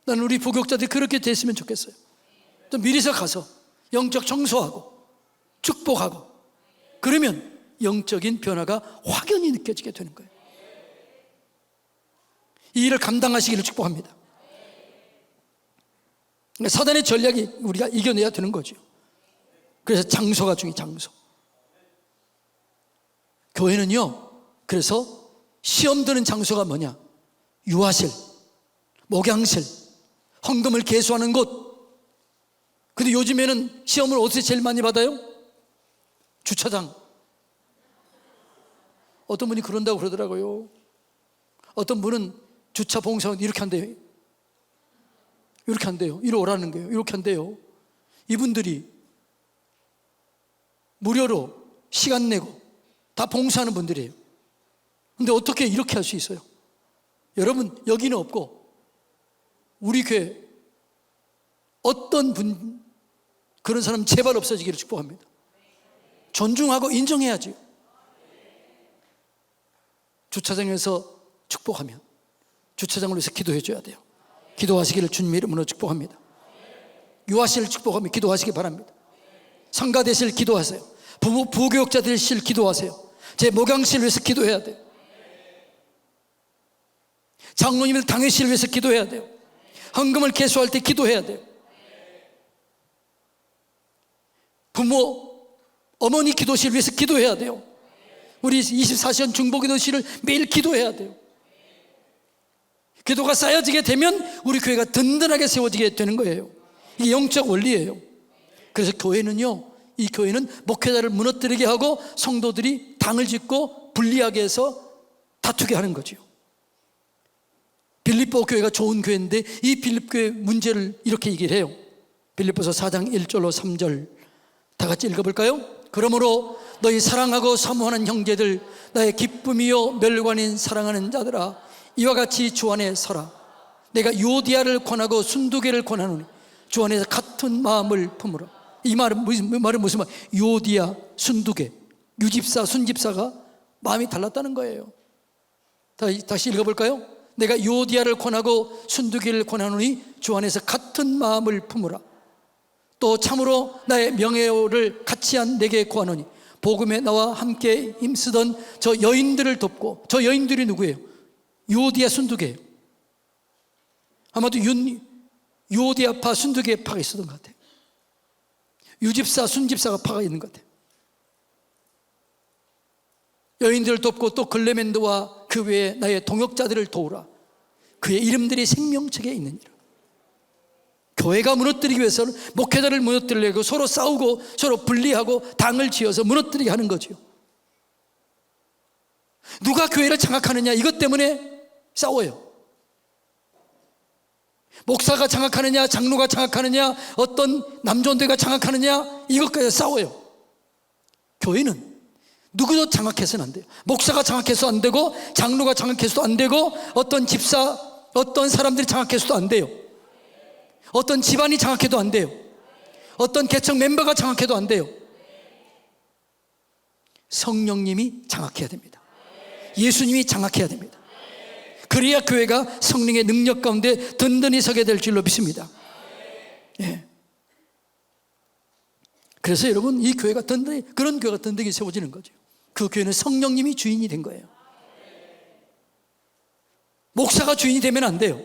Speaker 1: 나는 우리 부교육자들이 그렇게 됐으면 좋겠어요. 좀 미리서 가서 영적 청소하고 축복하고, 그러면 영적인 변화가 확연히 느껴지게 되는 거예요. 이 일을 감당하시기를 축복합니다. 사단의 전략이 우리가 이겨내야 되는 거죠. 그래서 장소가 중요해요. 장소. 교회는요, 그래서 시험 드는 장소가 뭐냐? 유아실, 목양실, 헌금을 계수하는 곳. 근데 요즘에는 시험을 어디서 제일 많이 받아요? 주차장. 어떤 분이 그런다고 그러더라고요. 어떤 분은 주차 봉사원 이렇게 한대요. 이렇게 한대요. 이리 오라는 거예요. 이렇게 한대요. 이분들이 무료로 시간 내고 다 봉사하는 분들이에요. 근데 어떻게 이렇게 할 수 있어요? 여러분, 여기는 없고 우리 교회 어떤 분, 그런 사람 제발 없어지기를 축복합니다. 존중하고 인정해야죠. 주차장에서 축복하면 주차장을 위해서 기도해 줘야 돼요. 기도하시기를 주님의 이름으로 축복합니다. 유아실 축복하며 기도하시기 바랍니다. 성가대실 기도하세요. 부교육자들실 기도하세요. 제 목양실 위해서 기도해야 돼요. 장로님들 당회실 위해서 기도해야 돼요. 헌금을 계수할 때 기도해야 돼요. 부모, 어머니 기도실 위해서 기도해야 돼요. 우리 24시간 중보기도실을 매일 기도해야 돼요. 기도가 쌓여지게 되면 우리 교회가 든든하게 세워지게 되는 거예요. 이게 영적 원리예요. 그래서 교회는요, 이 교회는 목회자를 무너뜨리게 하고 성도들이 당을 짓고 분리하게 해서 다투게 하는 거죠. 빌립보 교회가 좋은 교회인데 이 빌립보 교회 문제를 이렇게 얘기를 해요. 빌립보서 4장 1절로 3절 다 같이 읽어볼까요? 그러므로 너희 사랑하고 사모하는 형제들, 나의 기쁨이요 멸관인 사랑하는 자들아, 이와 같이 주 안에 서라. 내가 유오디아를 권하고 순두개를 권하노니 주 안에서 같은 마음을 품으라. 이 말은 무슨 말? 유오디아, 순두개, 유집사, 순집사가 마음이 달랐다는 거예요. 다시 읽어볼까요? 내가 유오디아를 권하고 순두개를 권하노니 주 안에서 같은 마음을 품으라. 또 참으로 나의 명예를 같이 한 내게 구하노니 복음에 나와 함께 힘쓰던 저 여인들을 돕고, 저 여인들이 누구예요? 유오디아, 순두개예요. 아마도 유오디아파, 순두개파가 있었던 것 같아요. 유집사, 순집사가 파가 있는 것 같아요. 여인들을 돕고 또 글레멘드와 그 외에 나의 동역자들을 도우라. 그의 이름들이 생명책에 있느니라. 교회가 무너뜨리기 위해서는 목회자를 무너뜨리려고 서로 싸우고 서로 분리하고 당을 지어서 무너뜨리게 하는 거죠. 누가 교회를 장악하느냐, 이것 때문에 싸워요. 목사가 장악하느냐, 장로가 장악하느냐, 어떤 남존대가 장악하느냐, 이것까지 싸워요. 교회는 누구도 장악해서는 안 돼요. 목사가 장악해서 안 되고, 장로가 장악해서도 안 되고, 어떤 집사, 어떤 사람들이 장악해서도 안 돼요. 어떤 집안이 장악해도 안 돼요. 어떤 계층 멤버가 장악해도 안 돼요. 성령님이 장악해야 됩니다. 예수님이 장악해야 됩니다. 그래야 교회가 성령의 능력 가운데 든든히 서게 될 줄로 믿습니다. 예. 그래서 여러분, 이 교회가 든든히, 그런 교회가 든든히 세워지는 거죠. 그 교회는 성령님이 주인이 된 거예요. 목사가 주인이 되면 안 돼요.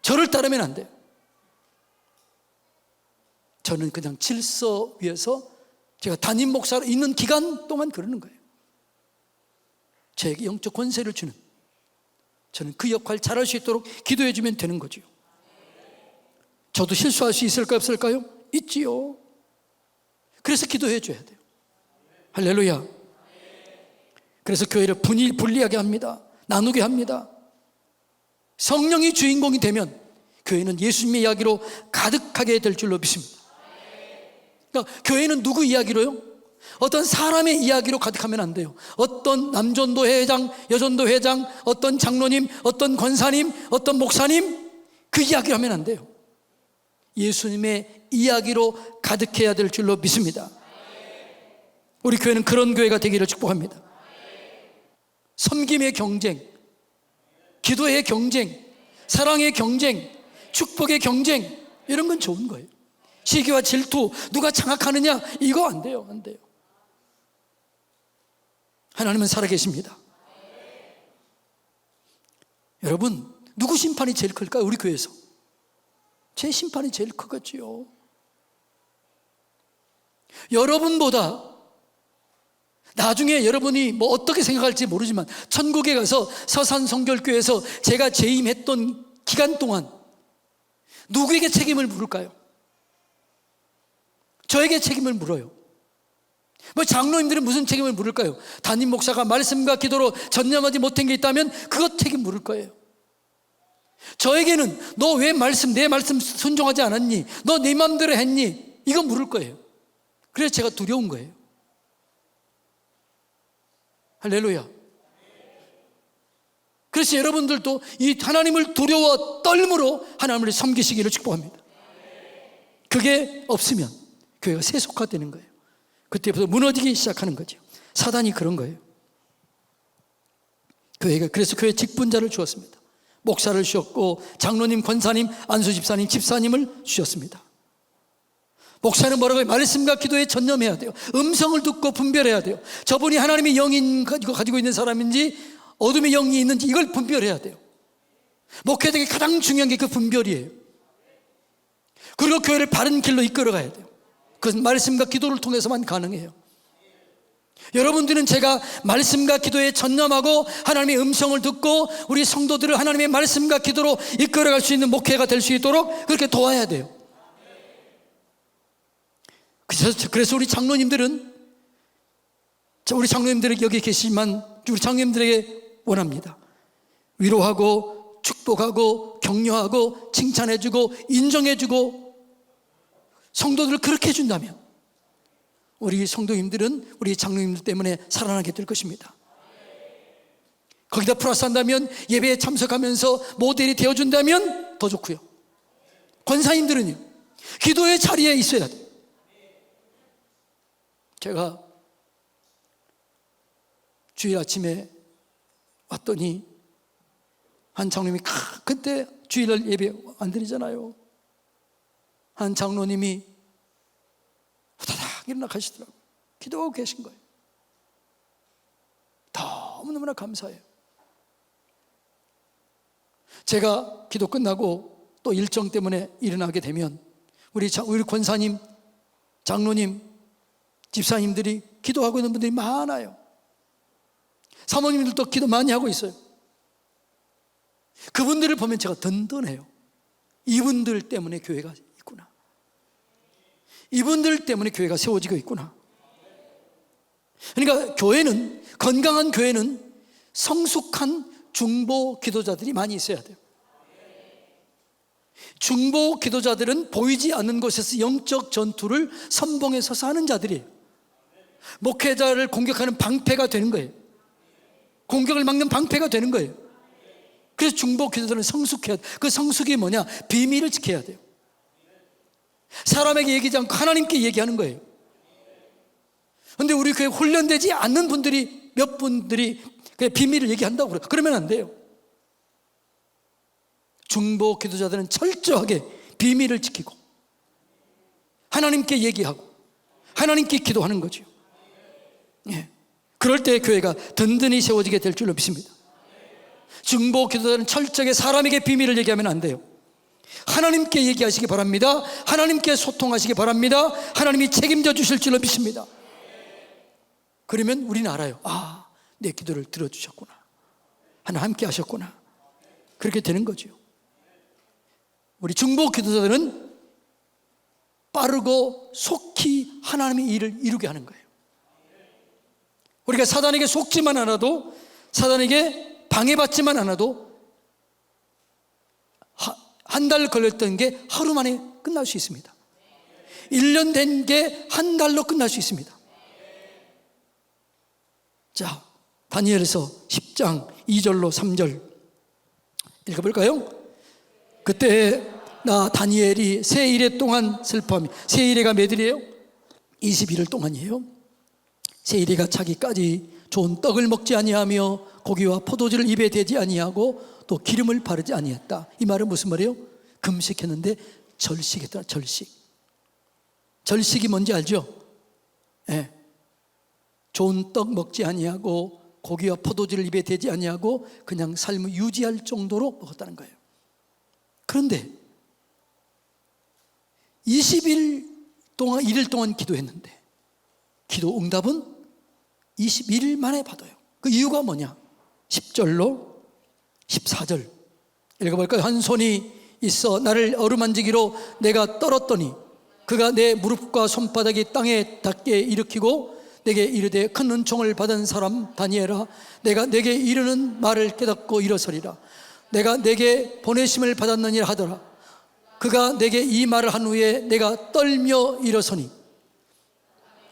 Speaker 1: 저를 따르면 안 돼요. 저는 그냥 질서 위에서 제가 담임 목사로 있는 기간 동안 그러는 거예요. 저에게 영적 권세를 주는, 저는 그 역할 잘할 수 있도록 기도해 주면 되는 거죠. 저도 실수할 수 있을까요, 없을까요? 있지요. 그래서 기도해 줘야 돼요. 할렐루야. 그래서 교회를 분리하게 합니다. 나누게 합니다. 성령이 주인공이 되면 교회는 예수님의 이야기로 가득하게 될 줄로 믿습니다. 그러니까 교회는 누구 이야기로요? 어떤 사람의 이야기로 가득하면 안 돼요. 어떤 남전도 회장, 여전도 회장, 어떤 장로님, 어떤 권사님, 어떤 목사님, 그 이야기를 하면 안 돼요. 예수님의 이야기로 가득해야 될 줄로 믿습니다. 우리 교회는 그런 교회가 되기를 축복합니다. 섬김의 경쟁, 기도의 경쟁, 사랑의 경쟁, 축복의 경쟁, 이런 건 좋은 거예요. 시기와 질투, 누가 장악하느냐, 이거 안 돼요. 안 돼요. 하나님은 살아계십니다. 여러분, 누구 심판이 제일 클까요? 우리 교회에서 제 심판이 제일 크겠지요. 여러분보다, 나중에 여러분이 뭐 어떻게 생각할지 모르지만 천국에 가서 서산성결교회에서 제가 재임했던 기간 동안 누구에게 책임을 물을까요? 저에게 책임을 물어요. 뭐 장로님들은 무슨 책임을 물을까요? 담임 목사가 말씀과 기도로 전념하지 못한 게 있다면 그것 책임 물을 거예요. 저에게는 너 왜 내 말씀 순종하지 않았니? 너 네 맘대로 했니? 이거 물을 거예요. 그래서 제가 두려운 거예요. 할렐루야. 그래서 여러분들도 이 하나님을 두려워 떨므로 하나님을 섬기시기를 축복합니다. 그게 없으면 교회가 세속화되는 거예요. 그때부터 무너지기 시작하는 거죠. 사단이 그런 거예요. 그래서 교회 직분자를 주었습니다. 목사를 주었고, 장로님, 권사님, 안수집사님, 집사님을 주셨습니다. 목사는 뭐라고 해요? 말씀과 기도에 전념해야 돼요. 음성을 듣고 분별해야 돼요. 저분이 하나님의 영인 가지고 있는 사람인지 어둠의 영이 있는지 이걸 분별해야 돼요. 목회자에게 가장 중요한 게 그 분별이에요. 그리고 교회를 바른 길로 이끌어 가야 돼요. 그것은 말씀과 기도를 통해서만 가능해요. 여러분들은 제가 말씀과 기도에 전념하고 하나님의 음성을 듣고 우리 성도들을 하나님의 말씀과 기도로 이끌어갈 수 있는 목회가 될 수 있도록 그렇게 도와야 돼요. 그래서 우리 장로님들은 여기 계시지만 우리 장로님들에게 원합니다. 위로하고 축복하고 격려하고 칭찬해주고 인정해주고 성도들을 그렇게 해준다면 우리 성도님들은 우리 장로님들 때문에 살아나게 될 것입니다. 거기다 플러스 한다면 예배에 참석하면서 모델이 되어준다면 더 좋고요. 권사님들은요, 기도의 자리에 있어야 돼요. 제가 주일 아침에 왔더니 한 장로님이 그때 주일날 예배 안 드리잖아요. 한 장로님이 후다닥 일어나 가시더라고요. 기도하고 계신 거예요. 너무너무나 감사해요. 제가 기도 끝나고 또 일정 때문에 일어나게 되면 우리 권사님, 장로님, 집사님들이 기도하고 있는 분들이 많아요. 사모님들도 기도 많이 하고 있어요. 그분들을 보면 제가 든든해요. 이분들 때문에 교회가 있구나. 이분들 때문에 교회가 세워지고 있구나. 그러니까 교회는, 건강한 교회는 성숙한 중보 기도자들이 많이 있어야 돼요. 중보 기도자들은 보이지 않는 곳에서 영적 전투를 선봉에 서서 하는 자들이에요. 목회자를 공격하는 방패가 되는 거예요. 공격을 막는 방패가 되는 거예요. 그래서 중보 기도자들은 성숙해야 돼요. 그 성숙이 뭐냐? 비밀을 지켜야 돼요. 사람에게 얘기하지 않고 하나님께 얘기하는 거예요. 그런데 우리 교회 훈련되지 않는 분들이, 몇 분들이 그냥 비밀을 얘기한다고 그래요. 그러면 안 돼요. 중보 기도자들은 철저하게 비밀을 지키고 하나님께 얘기하고 하나님께 기도하는 거죠. 예. 그럴 때 교회가 든든히 세워지게 될 줄로 믿습니다. 중보 기도자는 철저하게 사람에게 비밀을 얘기하면 안 돼요. 하나님께 얘기하시기 바랍니다. 하나님께 소통하시기 바랍니다. 하나님이 책임져 주실 줄로 믿습니다. 그러면 우리는 알아요. 아, 내 기도를 들어주셨구나. 하나님 함께 하셨구나. 그렇게 되는 거죠. 우리 중보 기도자들은 빠르고 속히 하나님의 일을 이루게 하는 거예요. 우리가 사단에게 속지만 않아도, 사단에게 방해받지만 않아도 한 달 걸렸던 게 하루 만에 끝날 수 있습니다. 1년 된 게 한 달로 끝날 수 있습니다. 자, 다니엘에서 10장 2절로 3절 읽어볼까요? 그때 나 다니엘이 세 일해 동안 슬퍼하며, 세 일해가 몇 일이에요? 21일 동안이에요. 세 일해가 차기까지 좋은 떡을 먹지 아니하며 고기와 포도주를 입에 대지 아니하고 또 기름을 바르지 아니했다. 이 말은 무슨 말이에요? 금식했는데 절식했다. 절식. 절식이 뭔지 알죠? 네. 좋은 떡 먹지 아니하고 고기와 포도주를 입에 대지 아니하고 그냥 삶을 유지할 정도로 먹었다는 거예요. 그런데 20일 동안, 1일 동안 기도했는데 기도 응답은 21일 만에 받아요. 그 이유가 뭐냐? 10절로 14절 읽어볼까요? 한 손이 있어 나를 어루만지기로 내가 떨었더니 그가 내 무릎과 손바닥이 땅에 닿게 일으키고 내게 이르되 큰 은총을 받은 사람 다니엘아, 내가 내게 이르는 말을 깨닫고 일어서리라. 내가 내게 보내심을 받았느니라 하더라. 그가 내게 이 말을 한 후에 내가 떨며 일어서니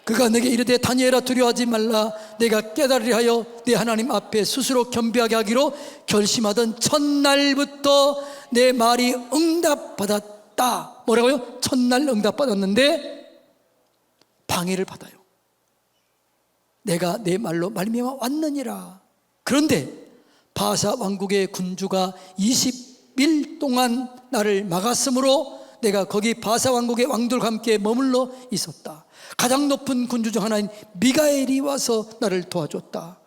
Speaker 1: 그가 내게 이르되 다니엘아 두려워하지 말라. 내가 깨달으려 하여 내 하나님 앞에 스스로 겸비하게 하기로 결심하던 첫날부터 내 말이 응답받았다. 뭐라고요? 첫날 응답받았는데 방해를 받아요. 내가 내 말로 말미암아 왔느니라. 그런데 바사 왕국의 군주가 20일 동안 나를 막았으므로 내가 거기 바사 왕국의 왕들과 함께 머물러 있었다. 가장 높은 군주 중 하나인 미가엘이 와서 나를 도와줬다.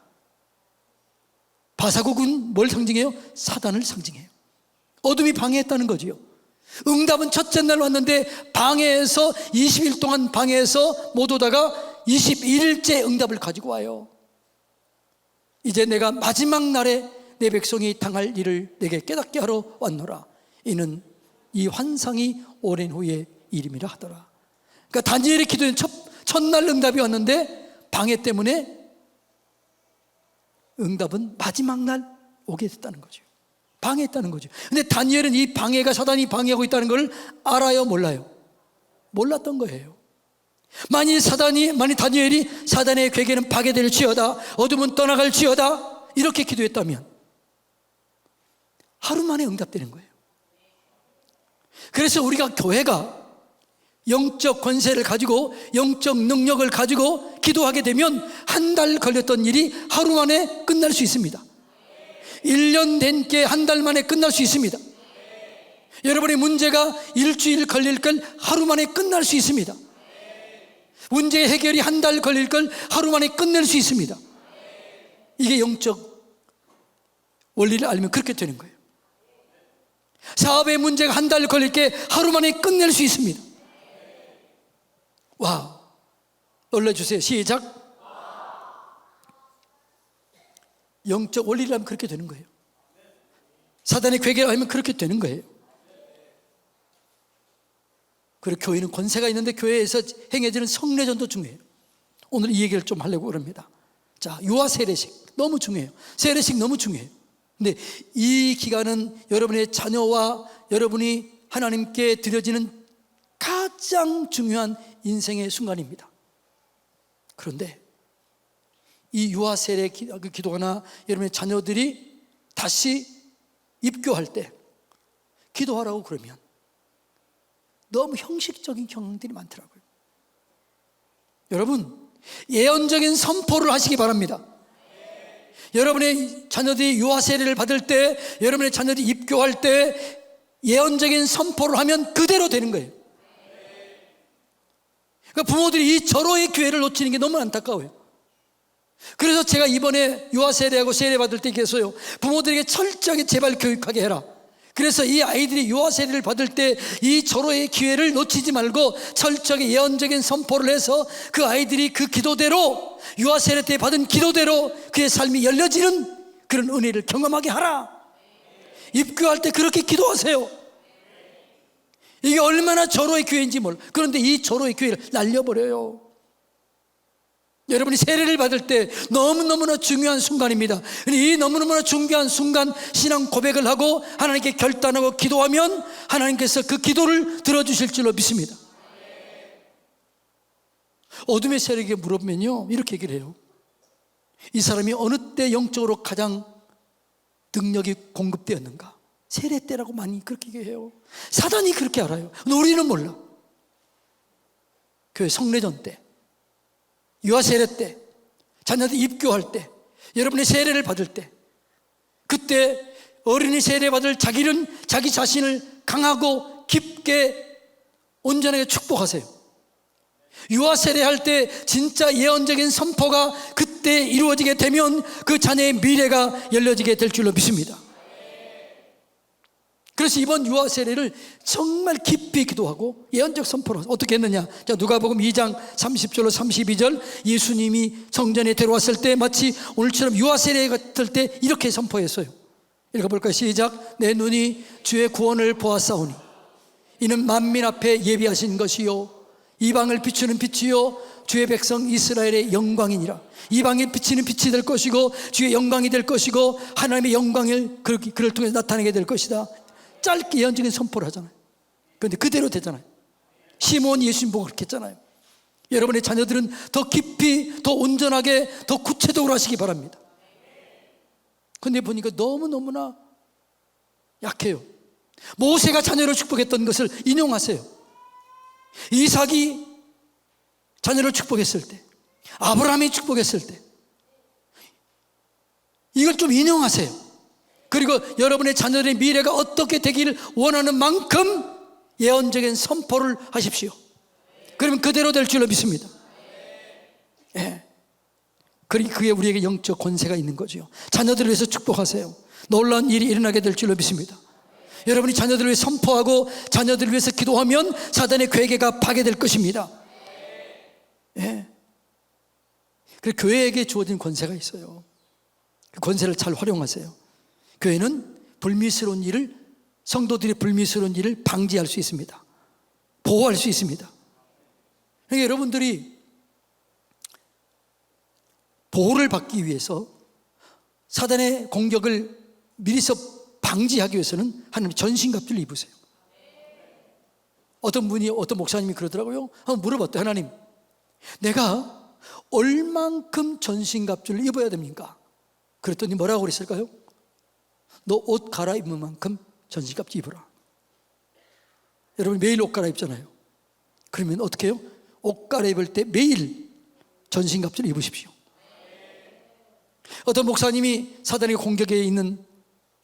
Speaker 1: 바사국은 뭘 상징해요? 사단을 상징해요. 어둠이 방해했다는 거지요. 응답은 첫째 날 왔는데 방해해서 20일 동안 방해해서 못 오다가 21일째 응답을 가지고 와요. 이제 내가 마지막 날에 내 백성이 당할 일을 내게 깨닫게 하러 왔노라. 이는 이 환상이 오랜 후의 일임이라 하더라. 그러니까 다니엘의 기도는 첫날 응답이 왔는데 방해 때문에 응답은 마지막 날 오게 됐다는 거죠. 방해했다는 거죠. 근데 다니엘은 이 방해가 사단이 방해하고 있다는 걸 알아요, 몰라요? 몰랐던 거예요. 만일 다니엘이 사단의 괴계는 파괴될지어다, 어둠은 떠나갈지어다 이렇게 기도했다면 하루 만에 응답되는 거예요. 그래서 우리가 교회가 영적 권세를 가지고 영적 능력을 가지고 기도하게 되면 한 달 걸렸던 일이 하루 만에 끝날 수 있습니다. 1년 된 게 한 달 만에 끝날 수 있습니다. 여러분의 문제가 일주일 걸릴 걸 하루 만에 끝날 수 있습니다. 문제 해결이 한 달 걸릴 걸 하루 만에 끝낼 수 있습니다. 이게 영적 원리를 알면 그렇게 되는 거예요. 사업의 문제가 한 달 걸릴 게 하루 만에 끝낼 수 있습니다. 와, 놀라주세요. 시작. 영적 원리를 하면 그렇게 되는 거예요. 사단의 괴계를 하면 그렇게 되는 거예요. 그리고 교회는 권세가 있는데 교회에서 행해지는 성례전도 중요해요. 오늘 이 얘기를 좀 하려고 합니다. 자, 유아 세례식 너무 중요해요. 세례식 너무 중요해요. 근데 이 기간은 여러분의 자녀와 여러분이 하나님께 드려지는 가장 중요한 인생의 순간입니다. 그런데 이 유아 세례 기도나 여러분의 자녀들이 다시 입교할 때 기도하라고 그러면 너무 형식적인 경향들이 많더라고요. 여러분, 예언적인 선포를 하시기 바랍니다. 여러분의 자녀들이 유아 세례를 받을 때, 여러분의 자녀들이 입교할 때 예언적인 선포를 하면 그대로 되는 거예요. 그러니까 부모들이 이 절호의 기회를 놓치는 게 너무 안타까워요. 그래서 제가 이번에 유아 세례하고 세례 받을 때 얘기했어요. 부모들에게 철저하게 제발 교육하게 해라. 그래서 이 아이들이 유아 세례를 받을 때 이 절호의 기회를 놓치지 말고 철저하게 예언적인 선포를 해서 그 아이들이 그 기도대로, 유아 세례 때 받은 기도대로 그의 삶이 열려지는 그런 은혜를 경험하게 하라. 입교할 때 그렇게 기도하세요. 이게 얼마나 절호의 기회인지 몰라. 그런데 이 절호의 기회를 날려버려요. 여러분이 세례를 받을 때 너무너무나 중요한 순간입니다. 이 너무너무나 중요한 순간 신앙 고백을 하고 하나님께 결단하고 기도하면 하나님께서 그 기도를 들어주실 줄로 믿습니다. 어둠의 세력에게 물어보면요, 이렇게 얘기를 해요. 이 사람이 어느 때 영적으로 가장 능력이 공급되었는가? 세례 때라고 많이 그렇게 얘기해요. 사단이 그렇게 알아요. 우리는 몰라. 교회 성례전 때, 유아 세례 때, 자녀들 입교할 때, 여러분의 세례를 받을 때, 그때 어린이 세례 받을 자기 자신을 강하고 깊게 온전하게 축복하세요. 유아 세례할 때 진짜 예언적인 선포가 그때 이루어지게 되면 그 자녀의 미래가 열려지게 될 줄로 믿습니다. 그래서 이번 유아 세례를 정말 깊이 기도하고 예언적 선포로 어떻게 했느냐? 자, 누가복음 2장 30절로 32절, 예수님이 성전에 들어왔을 때 마치 오늘처럼 유아 세례 같을 때 이렇게 선포했어요. 읽어볼까요? 시작. 내 눈이 주의 구원을 보았사오니 이는 만민 앞에 예비하신 것이요 이방을 비추는 빛이요 주의 백성 이스라엘의 영광이니라. 이방에 비치는 빛이 될 것이고 주의 영광이 될 것이고 하나님의 영광을 그를 통해 나타내게 될 것이다. 짧게 예언적인 선포를 하잖아요. 그런데 그대로 되잖아요. 시몬이 예수님 보고 그렇게 했잖아요. 여러분의 자녀들은 더 깊이, 더 온전하게, 더 구체적으로 하시기 바랍니다. 그런데 보니까 너무너무나 약해요. 모세가 자녀를 축복했던 것을 인용하세요. 이삭이 자녀를 축복했을 때, 아브라함이 축복했을 때 이걸 좀 인용하세요. 그리고 여러분의 자녀들의 미래가 어떻게 되기를 원하는 만큼 예언적인 선포를 하십시오. 그러면 그대로 될 줄로 믿습니다. 예. 그게 우리에게 영적 권세가 있는 거죠. 자녀들을 위해서 축복하세요. 놀라운 일이 일어나게 될 줄로 믿습니다. 여러분이 자녀들을 위해 선포하고 자녀들을 위해서 기도하면 사단의 괴계가 파괴될 것입니다. 예. 그리고 교회에게 주어진 권세가 있어요. 그 권세를 잘 활용하세요. 교회는 불미스러운 일을, 성도들이 불미스러운 일을 방지할 수 있습니다. 보호할 수 있습니다. 그러니까 여러분들이 보호를 받기 위해서 사단의 공격을 미리서 방지하기 위해서는 하나님 전신갑주를 입으세요. 어떤 목사님이 그러더라고요. 한번 물어봤대요. 하나님, 내가 얼만큼 전신갑주를 입어야 됩니까? 그랬더니 뭐라고 그랬을까요? 너 옷 갈아입는 만큼 전신갑주 입어라. 여러분 매일 옷 갈아입잖아요. 그러면 어떻게 해요? 옷 갈아입을 때 매일 전신갑주를 입으십시오. 어떤 목사님이 사단의 공격에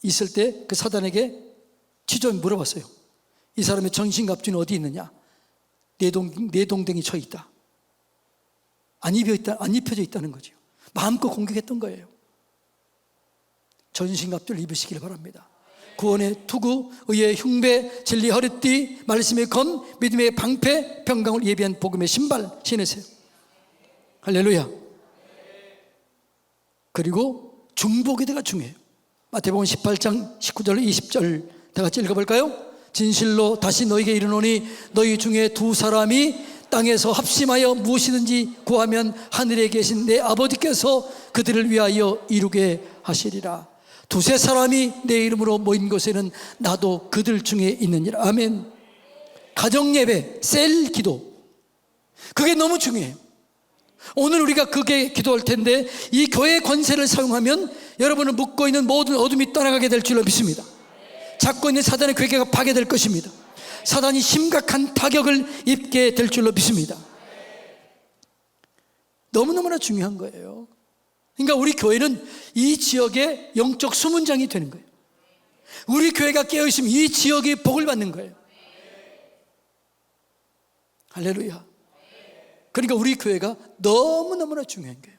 Speaker 1: 있을 때 그 사단에게 취조에 물어봤어요. 이 사람의 전신갑주는 어디 있느냐? 내 동댕이 쳐 있다. 안 입혀져 있다는 거죠. 마음껏 공격했던 거예요. 전신갑주를 입으시길 바랍니다. 구원의 투구, 의의 흉배, 진리 허리띠, 말씀의 검, 믿음의 방패, 평강을 예비한 복음의 신발 신으세요. 할렐루야. 그리고 중보기도가 중요해요. 마태복음 18장 19절 20절 다 같이 읽어볼까요? 진실로 다시 너에게 이르노니 너희 중에 두 사람이 땅에서 합심하여 무엇이든지 구하면 하늘에 계신 내 아버지께서 그들을 위하여 이루게 하시리라. 두세 사람이 내 이름으로 모인 곳에는 나도 그들 중에 있느니라. 아멘. 가정예배, 셀 기도, 그게 너무 중요해요. 오늘 우리가 그게 기도할 텐데, 이 교회의 권세를 사용하면 여러분을 묶고 있는 모든 어둠이 떠나가게 될 줄로 믿습니다. 잡고 있는 사단의 괴계가 파괴될 것입니다. 사단이 심각한 타격을 입게 될 줄로 믿습니다. 너무너무나 중요한 거예요. 그러니까 우리 교회는 이 지역의 영적 수문장이 되는 거예요. 우리 교회가 깨어있으면 이 지역이 복을 받는 거예요. 할렐루야. 그러니까 우리 교회가 너무너무나 중요한 거예요.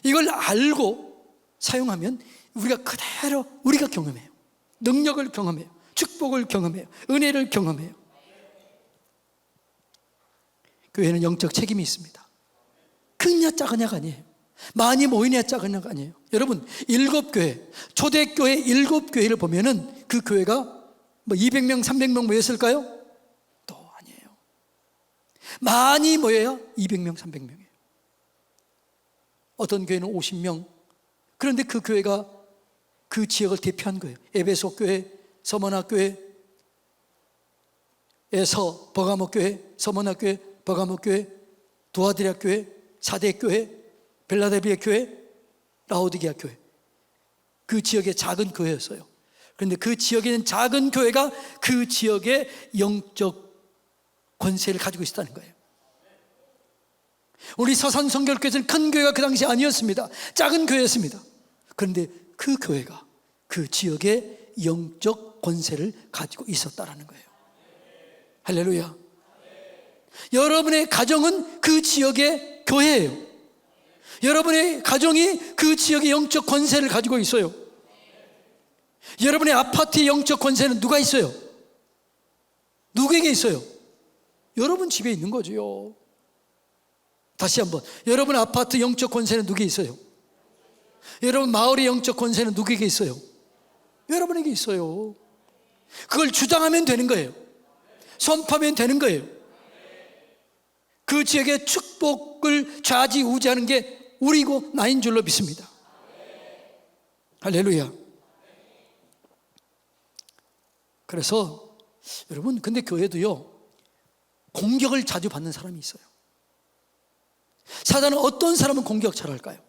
Speaker 1: 이걸 알고 사용하면 우리가 그대로 우리가 경험해요. 능력을 경험해요. 축복을 경험해요. 은혜를 경험해요. 교회는 영적 책임이 있습니다. 크냐 작으냐가 아니에요. 많이 모이냐 작으냐가 아니에요. 여러분, 7교회, 초대교회 7교회를 보면은 그 교회가 뭐 200명, 300명 모였을까요? 또 아니에요. 많이 모여야 200명, 300명이에요. 어떤 교회는 50명. 그런데 그 교회가 그 지역을 대표한 거예요. 에베소 교회, 서머나 교회, 버가모 교회, 서머나 교회, 버가모 교회, 두아디라 교회, 사대 교회, 벨라데비아 교회, 라오디게아 교회. 그 지역의 작은 교회였어요. 그런데 그 지역에 있는 작은 교회가 그 지역의 영적 권세를 가지고 있었다는 거예요. 우리 서산 성결교회는 큰 교회가 그 당시 아니었습니다. 작은 교회였습니다. 그런데 그 교회가 그 지역의 영적 권세를 가지고 있었다라는 거예요. 할렐루야. 여러분의 가정은 그 지역의 교회예요. 여러분의 가정이 그 지역의 영적 권세를 가지고 있어요. 여러분의 아파트의 영적 권세는 누가 있어요? 누구에게 있어요? 여러분 집에 있는 거죠. 다시 한번, 여러분 아파트 영적 권세는 누구에게 있어요? 여러분 마을의 영적 권세는 누구에게 있어요? 여러분에게 있어요. 그걸 주장하면 되는 거예요. 선포하면 되는 거예요. 그 지역의 축복을 좌지우지하는 게 우리고 나인 줄로 믿습니다. 할렐루야. 그래서 여러분, 근데 교회도요, 공격을 자주 받는 사람이 있어요. 사단은 어떤 사람은 공격 잘 할까요?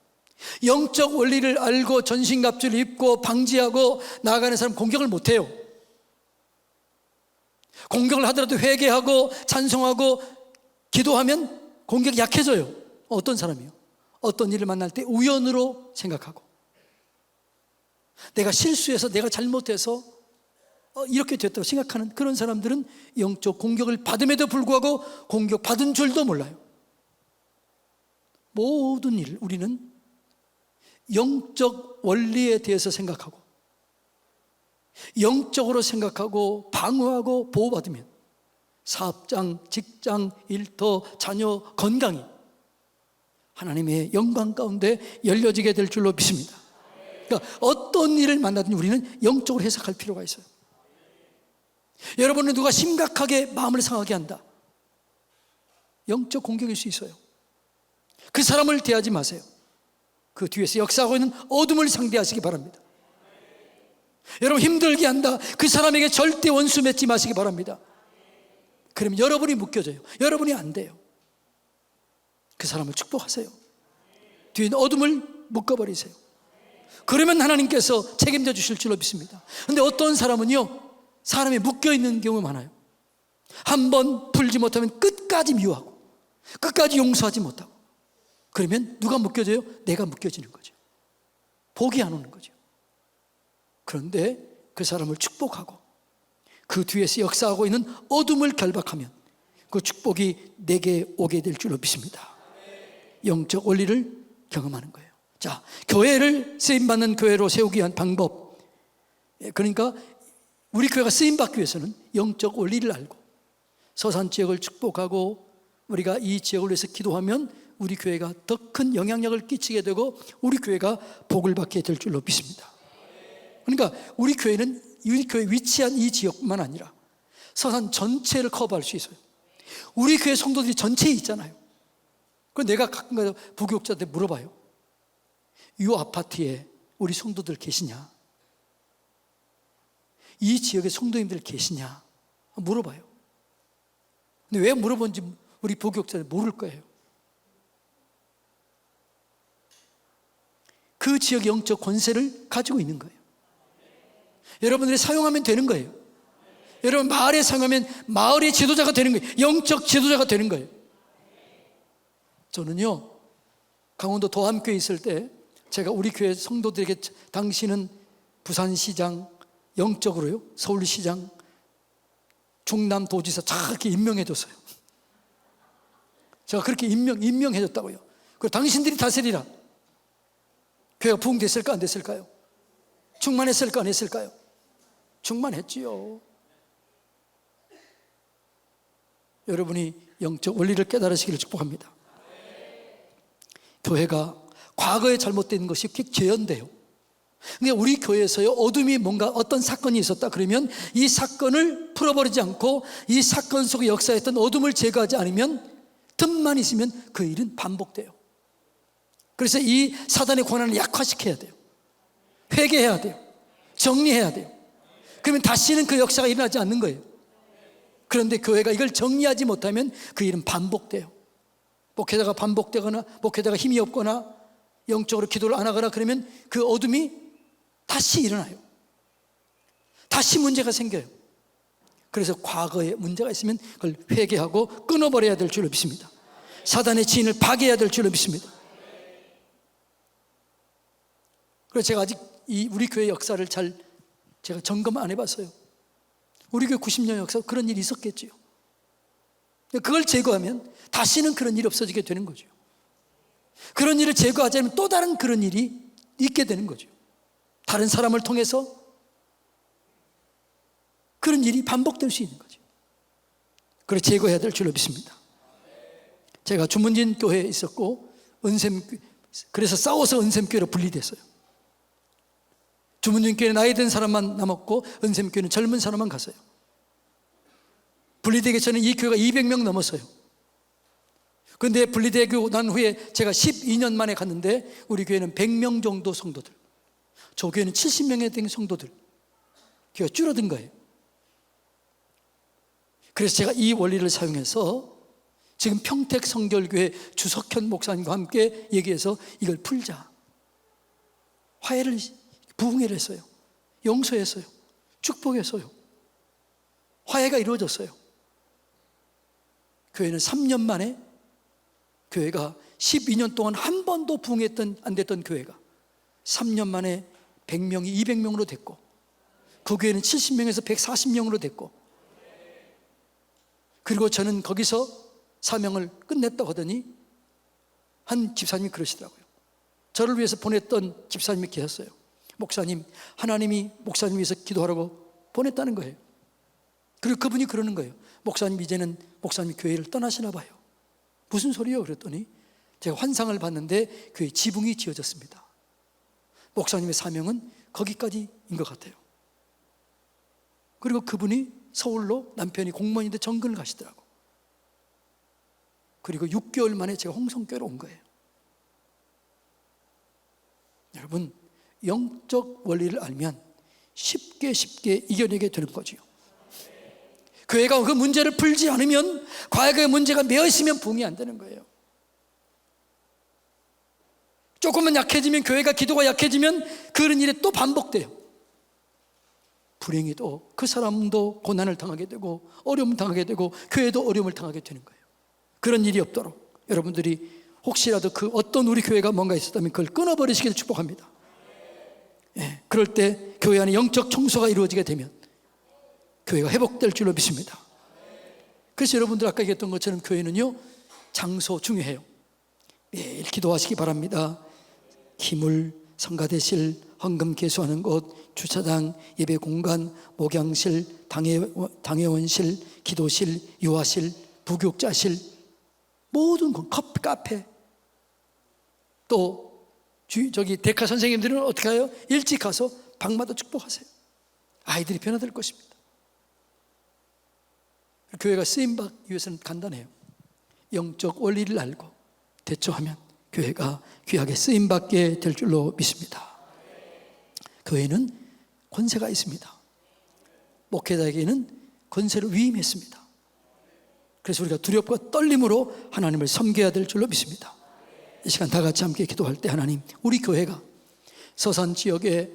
Speaker 1: 영적 원리를 알고 전신갑주를 입고 방지하고 나아가는 사람 공격을 못해요. 공격을 하더라도 회개하고 찬송하고 기도하면 공격이 약해져요. 어떤 사람이요? 어떤 일을 만날 때 우연으로 생각하고, 내가 실수해서, 내가 잘못해서 이렇게 됐다고 생각하는 그런 사람들은 영적 공격을 받음에도 불구하고 공격받은 줄도 몰라요. 모든 일, 우리는 영적 원리에 대해서 생각하고 영적으로 생각하고 방어하고 보호받으면 사업장, 직장, 일터, 자녀, 건강이 하나님의 영광 가운데 열려지게 될 줄로 믿습니다. 그러니까 어떤 일을 만나든 우리는 영적으로 해석할 필요가 있어요. 여러분은 누가 심각하게 마음을 상하게 한다, 영적 공격일 수 있어요. 그 사람을 대하지 마세요. 그 뒤에서 역사하고 있는 어둠을 상대하시기 바랍니다. 여러분 힘들게 한다, 그 사람에게 절대 원수 맺지 마시기 바랍니다. 그러면 여러분이 묶여져요. 여러분이 안 돼요. 그 사람을 축복하세요. 뒤에 있는 어둠을 묶어버리세요. 그러면 하나님께서 책임져 주실 줄로 믿습니다. 그런데 어떤 사람은요, 사람이 묶여있는 경우가 많아요. 한번 풀지 못하면 끝까지 미워하고 끝까지 용서하지 못하고, 그러면 누가 묶여져요? 내가 묶여지는 거죠. 복이 안 오는 거죠. 그런데 그 사람을 축복하고 그 뒤에서 역사하고 있는 어둠을 결박하면 그 축복이 내게 오게 될 줄로 믿습니다. 영적 원리를 경험하는 거예요. 자, 교회를 쓰임받는 교회로 세우기 위한 방법, 그러니까 우리 교회가 쓰임받기 위해서는 영적 원리를 알고 서산 지역을 축복하고 우리가 이 지역을 위해서 기도하면 우리 교회가 더 큰 영향력을 끼치게 되고 우리 교회가 복을 받게 될 줄로 믿습니다. 그러니까 우리 교회는 우리 교회 위치한 이 지역뿐만 아니라 서산 전체를 커버할 수 있어요. 우리 교회 성도들이 전체에 있잖아요. 그럼 내가 가끔가다 부교육자한테 물어봐요. 이 아파트에 우리 성도들 계시냐? 이 지역에 성도님들 계시냐? 물어봐요. 근데 왜 물어본지 우리 부교육자들 모를 거예요. 그 지역의 영적 권세를 가지고 있는 거예요. 여러분들이 사용하면 되는 거예요. 여러분 마을에 사용하면 마을의 지도자가 되는 거예요. 영적 지도자가 되는 거예요. 저는요, 강원도 도암교에 있을 때 제가 우리 교회 성도들에게 당신은 부산시장, 영적으로요, 서울시장, 충남도지사 이렇게 임명해줬어요. 제가 그렇게 임명해줬다고요. 그리고 당신들이 다스리라. 교회가 부흥됐을까 안 됐을까요? 충만했을까 안 했을까요? 충만했지요. 여러분이 영적 원리를 깨달으시기를 축복합니다. 교회가 과거에 잘못된 것이 재현돼요. 근데 우리 교회에서요, 어둠이 뭔가 어떤 사건이 있었다 그러면 이 사건을 풀어버리지 않고 이 사건 속에 역사했던 어둠을 제거하지 않으면, 틈만 있으면 그 일은 반복돼요. 그래서 이 사단의 권한을 약화시켜야 돼요. 회개해야 돼요. 정리해야 돼요. 그러면 다시는 그 역사가 일어나지 않는 거예요. 그런데 교회가 이걸 정리하지 못하면 그 일은 반복돼요. 목회자가 반복되거나 목회자가 힘이 없거나 영적으로 기도를 안 하거나 그러면 그 어둠이 다시 일어나요. 다시 문제가 생겨요. 그래서 과거에 문제가 있으면 그걸 회개하고 끊어버려야 될 줄로 믿습니다. 사단의 지인을 파괴해야 될 줄로 믿습니다. 그래서 제가 아직 우리 교회 역사를 제가 점검 안 해봤어요. 우리 교회 90년 역사 그런 일이 있었겠지요. 그걸 제거하면 다시는 그런 일이 없어지게 되는 거죠. 그런 일을 제거하자면 또 다른 그런 일이 있게 되는 거죠. 다른 사람을 통해서 그런 일이 반복될 수 있는 거죠. 그래서 제거해야 될 줄로 믿습니다. 제가 주문진 교회에 있었고 그래서 싸워서 은샘교회로 분리됐어요. 주문진 교회는 나이 든 사람만 남았고 은샘교회는 젊은 사람만 갔어요. 분리되기 전에 이 교회가 200명 넘었어요. 그런데 분리되고 난 후에 제가 12년 만에 갔는데 우리 교회는 100명 정도 성도들, 저 교회는 70명에 된 성도들, 교회가 줄어든 거예요. 그래서 제가 이 원리를 사용해서 지금 평택 성결교회 주석현 목사님과 함께 얘기해서 이걸 풀자. 화해를, 부흥회를 했어요. 용서했어요. 축복했어요. 화해가 이루어졌어요. 교회는 3년 만에, 교회가 12년 동안 한 번도 부흥했던 안 됐던 교회가 3년 만에 100명이 200명으로 됐고, 그 교회는 70명에서 140명으로 됐고, 그리고 저는 거기서 사명을 끝냈다고 하더니 한 집사님이 그러시더라고요. 저를 위해서 보냈던 집사님이 계셨어요. 목사님, 하나님이 목사님 위해서 기도하라고 보냈다는 거예요. 그리고 그분이 그러는 거예요. 목사님, 이제는 목사님이 교회를 떠나시나 봐요. 무슨 소리요? 그랬더니 제가 환상을 봤는데 교회 지붕이 지어졌습니다. 목사님의 사명은 거기까지인 것 같아요. 그리고 그분이 서울로, 남편이 공무원인데 정근을 가시더라고. 그리고 6개월 만에 제가 홍성교회로 온 거예요. 여러분, 영적 원리를 알면 쉽게 이겨내게 되는 거죠. 교회가 그 문제를 풀지 않으면, 과거의 문제가 매여 있으면 부흥이 안 되는 거예요. 조금만 약해지면, 교회가 기도가 약해지면 그런 일이 또 반복돼요. 불행히 또 그 사람도 고난을 당하게 되고 어려움을 당하게 되고 교회도 어려움을 당하게 되는 거예요. 그런 일이 없도록 여러분들이 혹시라도 그 어떤 우리 교회가 뭔가 있었다면 그걸 끊어버리시기를 축복합니다. 예, 그럴 때 교회 안에 영적 청소가 이루어지게 되면 교회가 회복될 줄로 믿습니다. 그래서 여러분들 아까 얘기했던 것처럼 교회는요, 장소 중요해요. 매일 기도하시기 바랍니다. 기물, 성가대실, 헌금 개수하는 곳, 주차장, 예배 공간, 목양실, 당회원실, 기도실, 유아실, 부교육자실, 모든 곳, 커피, 카페. 또 저기 대카 선생님들은 어떻게 해요? 일찍 가서 방마다 축복하세요. 아이들이 변화될 것입니다. 교회가 쓰임받기 위해서는 간단해요. 영적 원리를 알고 대처하면 교회가 귀하게 쓰임받게 될 줄로 믿습니다. 교회는 권세가 있습니다. 목회자에게는 권세를 위임했습니다. 그래서 우리가 두렵고 떨림으로 하나님을 섬겨야 될 줄로 믿습니다. 이 시간 다 같이 함께 기도할 때 하나님, 우리 교회가 서산 지역에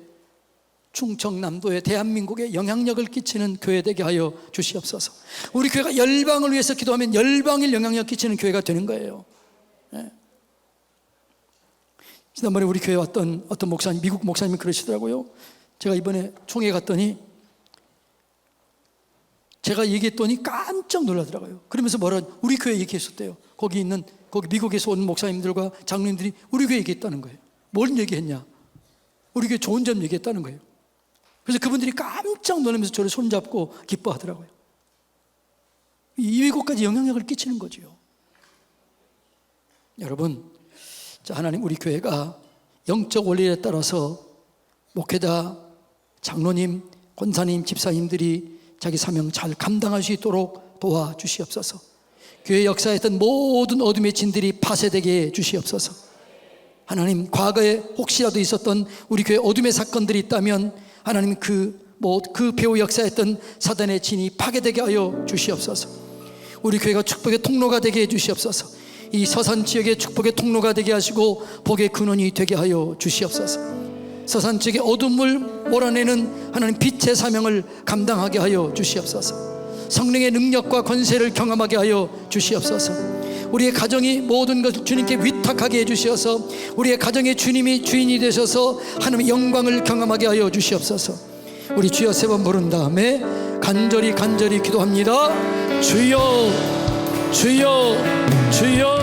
Speaker 1: 충청남도에 대한민국에 영향력을 끼치는 교회 되게 하여 주시옵소서. 우리 교회가 열방을 위해서 기도하면 열방에 영향력 끼치는 교회가 되는 거예요. 네. 지난번에 우리 교회에 왔던 어떤 목사님, 미국 목사님이 그러시더라고요. 제가 이번에 총회 갔더니 제가 얘기했더니 깜짝 놀라더라고요. 그러면서 우리 교회 얘기했었대요. 거기 미국에서 온 목사님들과 장로님들이 우리 교회 얘기했다는 거예요. 뭘 얘기했냐? 우리 교회 좋은 점 얘기했다는 거예요. 그래서 그분들이 깜짝 놀라면서 저를 손잡고 기뻐하더라고요. 이곳까지 영향력을 끼치는 거죠. 여러분, 자, 하나님, 우리 교회가 영적 원리에 따라서 목회자, 장로님, 권사님, 집사님들이 자기 사명 잘 감당할 수 있도록 도와주시옵소서. 교회 역사에 있던 모든 어둠의 진들이 파쇄되게 해주시옵소서. 하나님, 과거에 혹시라도 있었던 우리 교회 어둠의 사건들이 있다면 하나님 그 배후 역사에 있던 사단의 진이 파괴되게 하여 주시옵소서. 우리 교회가 축복의 통로가 되게 해주시옵소서. 이 서산 지역의 축복의 통로가 되게 하시고 복의 근원이 되게 하여 주시옵소서. 서산 지역의 어둠을 몰아내는 하나님 빛의 사명을 감당하게 하여 주시옵소서. 성령의 능력과 권세를 경험하게 하여 주시옵소서. 우리의 가정이 모든 것을 주님께 위탁하게 해주셔서 우리의 가정의 주님이 주인이 되셔서 하나님의 영광을 경험하게 하여 주시옵소서. 우리 주여 세 번 부른 다음에 간절히 기도합니다. 주여, 주여, 주여.